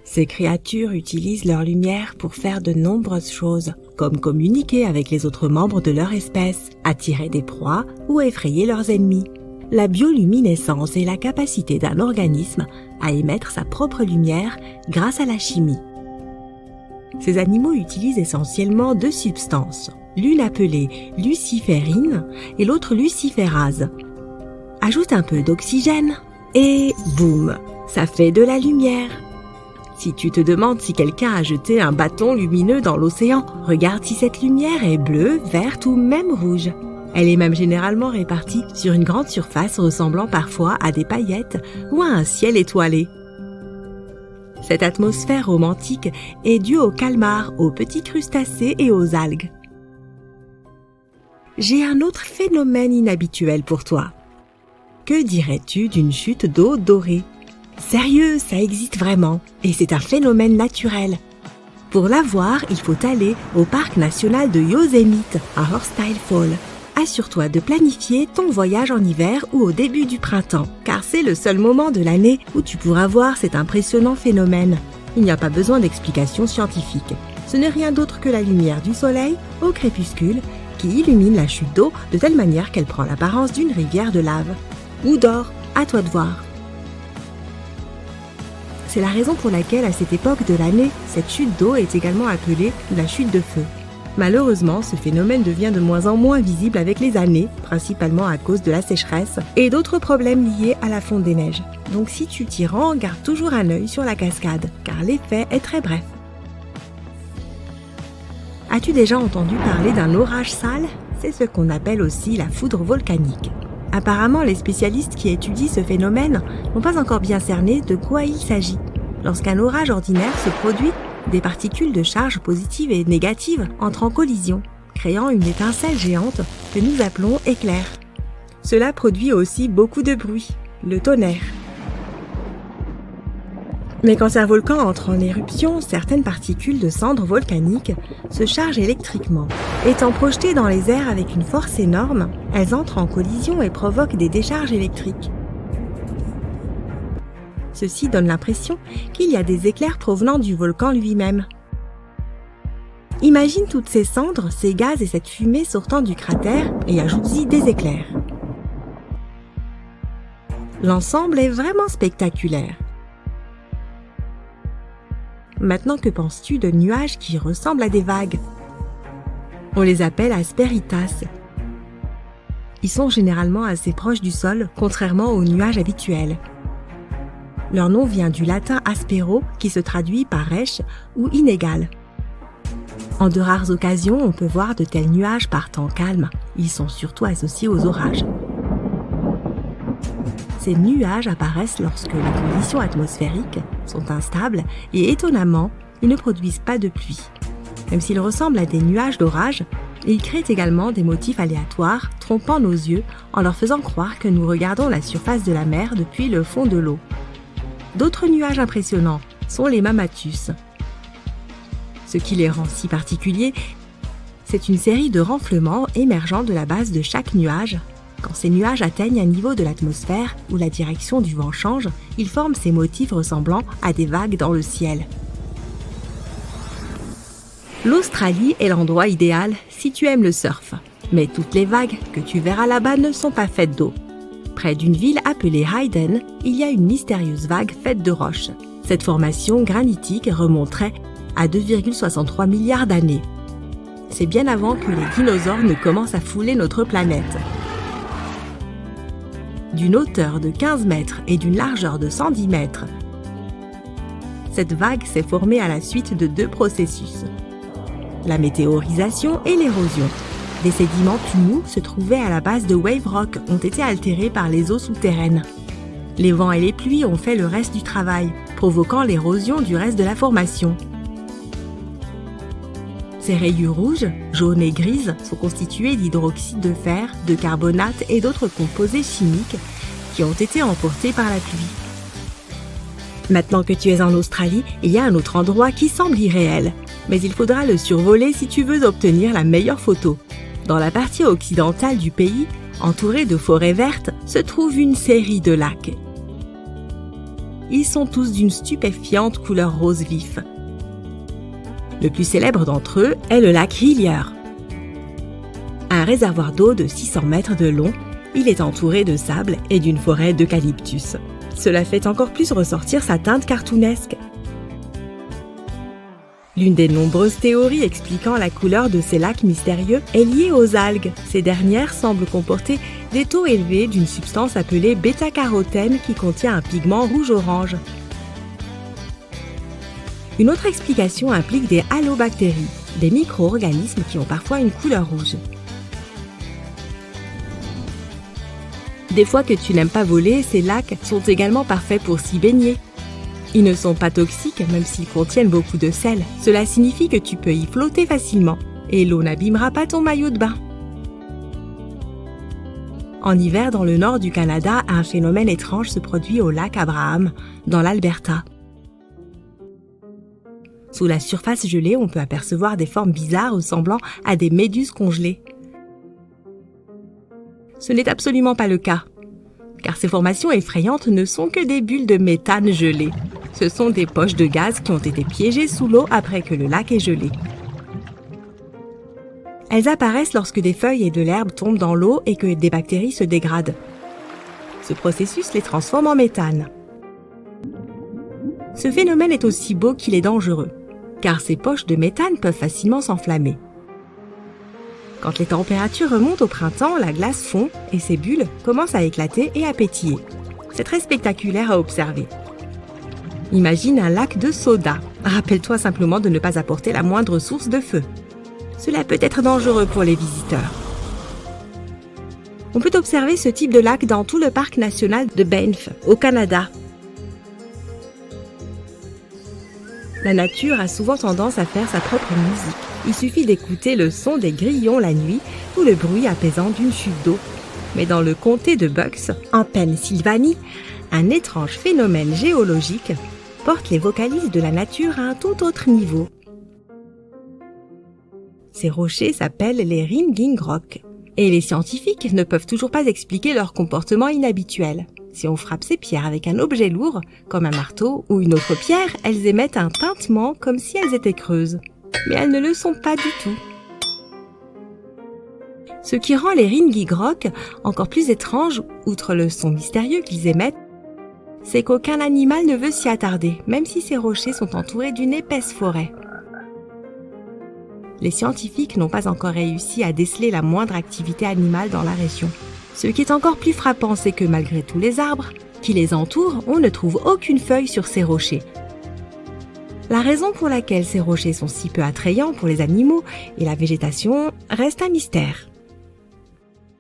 B: Ces créatures utilisent leur lumière pour faire de nombreuses choses, comme communiquer avec les autres membres de leur espèce, attirer des proies ou effrayer leurs ennemis. La bioluminescence est la capacité d'un organisme à émettre sa propre lumière grâce à la chimie. Ces animaux utilisent essentiellement deux substances, l'une appelée luciférine et l'autre luciférase. Ajoute un peu d'oxygène et boum, ça fait de la lumière. Si tu te demandes si quelqu'un a jeté un bâton lumineux dans l'océan, regarde si cette lumière est bleue, verte ou même rouge. Elle est même généralement répartie sur une grande surface ressemblant parfois à des paillettes ou à un ciel étoilé. Cette atmosphère romantique est due aux calmars, aux petits crustacés et aux algues. J'ai un autre phénomène inhabituel pour toi. Que dirais-tu d'une chute d'eau dorée ? Sérieux, ça existe vraiment, et c'est un phénomène naturel. Pour la voir, il faut aller au parc national de Yosemite, à Horsetail Fall. Assure-toi de planifier ton voyage en hiver ou au début du printemps, car c'est le seul moment de l'année où tu pourras voir cet impressionnant phénomène. Il n'y a pas besoin d'explications scientifiques. Ce n'est rien d'autre que la lumière du soleil, au crépuscule, qui illumine la chute d'eau de telle manière qu'elle prend l'apparence d'une rivière de lave. Ou d'or, à toi de voir. C'est la raison pour laquelle, à cette époque de l'année, cette chute d'eau est également appelée la chute de feu. Malheureusement, ce phénomène devient de moins en moins visible avec les années, principalement à cause de la sécheresse et d'autres problèmes liés à la fonte des neiges. Donc si tu t'y rends, garde toujours un œil sur la cascade, car l'effet est très bref. As-tu déjà entendu parler d'un orage sale ? C'est ce qu'on appelle aussi la foudre volcanique. Apparemment, les spécialistes qui étudient ce phénomène n'ont pas encore bien cerné de quoi il s'agit. Lorsqu'un orage ordinaire se produit, des particules de charge positives et négatives entrent en collision, créant une étincelle géante que nous appelons éclair. Cela produit aussi beaucoup de bruit, le tonnerre. Mais quand un volcan entre en éruption, certaines particules de cendres volcaniques se chargent électriquement. Étant projetées dans les airs avec une force énorme, elles entrent en collision et provoquent des décharges électriques. Ceci donne l'impression qu'il y a des éclairs provenant du volcan lui-même. Imagine toutes ces cendres, ces gaz et cette fumée sortant du cratère et ajoute-y des éclairs. L'ensemble est vraiment spectaculaire. Maintenant, que penses-tu de nuages qui ressemblent à des vagues ? On les appelle asperitas. Ils sont généralement assez proches du sol, contrairement aux nuages habituels. Leur nom vient du latin aspero, qui se traduit par rêche ou inégal. En de rares occasions, on peut voir de tels nuages par temps calme. Ils sont surtout associés aux orages. Ces nuages apparaissent lorsque les conditions atmosphériques sont instables et étonnamment, ils ne produisent pas de pluie. Même s'ils ressemblent à des nuages d'orage, ils créent également des motifs aléatoires, trompant nos yeux en leur faisant croire que nous regardons la surface de la mer depuis le fond de l'eau. D'autres nuages impressionnants sont les mammatus. Ce qui les rend si particuliers, c'est une série de renflements émergeant de la base de chaque nuage. Quand ces nuages atteignent un niveau de l'atmosphère où la direction du vent change, ils forment ces motifs ressemblant à des vagues dans le ciel. L'Australie est l'endroit idéal si tu aimes le surf. Mais toutes les vagues que tu verras là-bas ne sont pas faites d'eau. Près d'une ville appelée Hayden, il y a une mystérieuse vague faite de roches. Cette formation granitique remonterait à 2,63 milliards d'années. C'est bien avant que les dinosaures ne commencent à fouler notre planète. D'une hauteur de 15 mètres et d'une largeur de 110 mètres, cette vague s'est formée à la suite de deux processus. La météorisation et l'érosion. Des sédiments tout mous se trouvaient à la base de Wave Rock ont été altérés par les eaux souterraines. Les vents et les pluies ont fait le reste du travail, provoquant l'érosion du reste de la formation. Ces rayures rouges, jaunes et grises sont constituées d'hydroxyde de fer, de carbonate et d'autres composés chimiques qui ont été emportés par la pluie. Maintenant que tu es en Australie, il y a un autre endroit qui semble irréel. Mais il faudra le survoler si tu veux obtenir la meilleure photo. Dans la partie occidentale du pays, entourée de forêts vertes, se trouve une série de lacs. Ils sont tous d'une stupéfiante couleur rose vif. Le plus célèbre d'entre eux est le lac Hillier. Un réservoir d'eau de 600 mètres de long, il est entouré de sable et d'une forêt d'eucalyptus. Cela fait encore plus ressortir sa teinte cartoonesque. L'une des nombreuses théories expliquant la couleur de ces lacs mystérieux est liée aux algues. Ces dernières semblent comporter des taux élevés d'une substance appelée bêta-carotène qui contient un pigment rouge-orange. Une autre explication implique des halobactéries, des micro-organismes qui ont parfois une couleur rouge. Des fois que tu n'aimes pas voler, ces lacs sont également parfaits pour s'y baigner. Ils ne sont pas toxiques même s'ils contiennent beaucoup de sel. Cela signifie que tu peux y flotter facilement et l'eau n'abîmera pas ton maillot de bain. En hiver, dans le nord du Canada, un phénomène étrange se produit au lac Abraham, dans l'Alberta. Sous la surface gelée, on peut apercevoir des formes bizarres ressemblant à des méduses congelées. Ce n'est absolument pas le cas, car ces formations effrayantes ne sont que des bulles de méthane gelées. Ce sont des poches de gaz qui ont été piégées sous l'eau après que le lac est gelé. Elles apparaissent lorsque des feuilles et de l'herbe tombent dans l'eau et que des bactéries se dégradent. Ce processus les transforme en méthane. Ce phénomène est aussi beau qu'il est dangereux, car ces poches de méthane peuvent facilement s'enflammer. Quand les températures remontent au printemps, la glace fond et ces bulles commencent à éclater et à pétiller. C'est très spectaculaire à observer. Imagine un lac de soda. Rappelle-toi simplement de ne pas apporter la moindre source de feu. Cela peut être dangereux pour les visiteurs. On peut observer ce type de lac dans tout le parc national de Banff, au Canada. La nature a souvent tendance à faire sa propre musique. Il suffit d'écouter le son des grillons la nuit ou le bruit apaisant d'une chute d'eau. Mais dans le comté de Bucks, en Pennsylvanie, un étrange phénomène géologique porte les vocalises de la nature à un tout autre niveau. Ces rochers s'appellent les Ringing Rock, et les scientifiques ne peuvent toujours pas expliquer leur comportement inhabituel. Si on frappe ces pierres avec un objet lourd, comme un marteau ou une autre pierre, elles émettent un tintement comme si elles étaient creuses. Mais elles ne le sont pas du tout. Ce qui rend les Ringing Rock encore plus étranges, outre le son mystérieux qu'ils émettent, c'est qu'aucun animal ne veut s'y attarder, même si ces rochers sont entourés d'une épaisse forêt. Les scientifiques n'ont pas encore réussi à déceler la moindre activité animale dans la région. Ce qui est encore plus frappant, c'est que malgré tous les arbres qui les entourent, on ne trouve aucune feuille sur ces rochers. La raison pour laquelle ces rochers sont si peu attrayants pour les animaux et la végétation reste un mystère.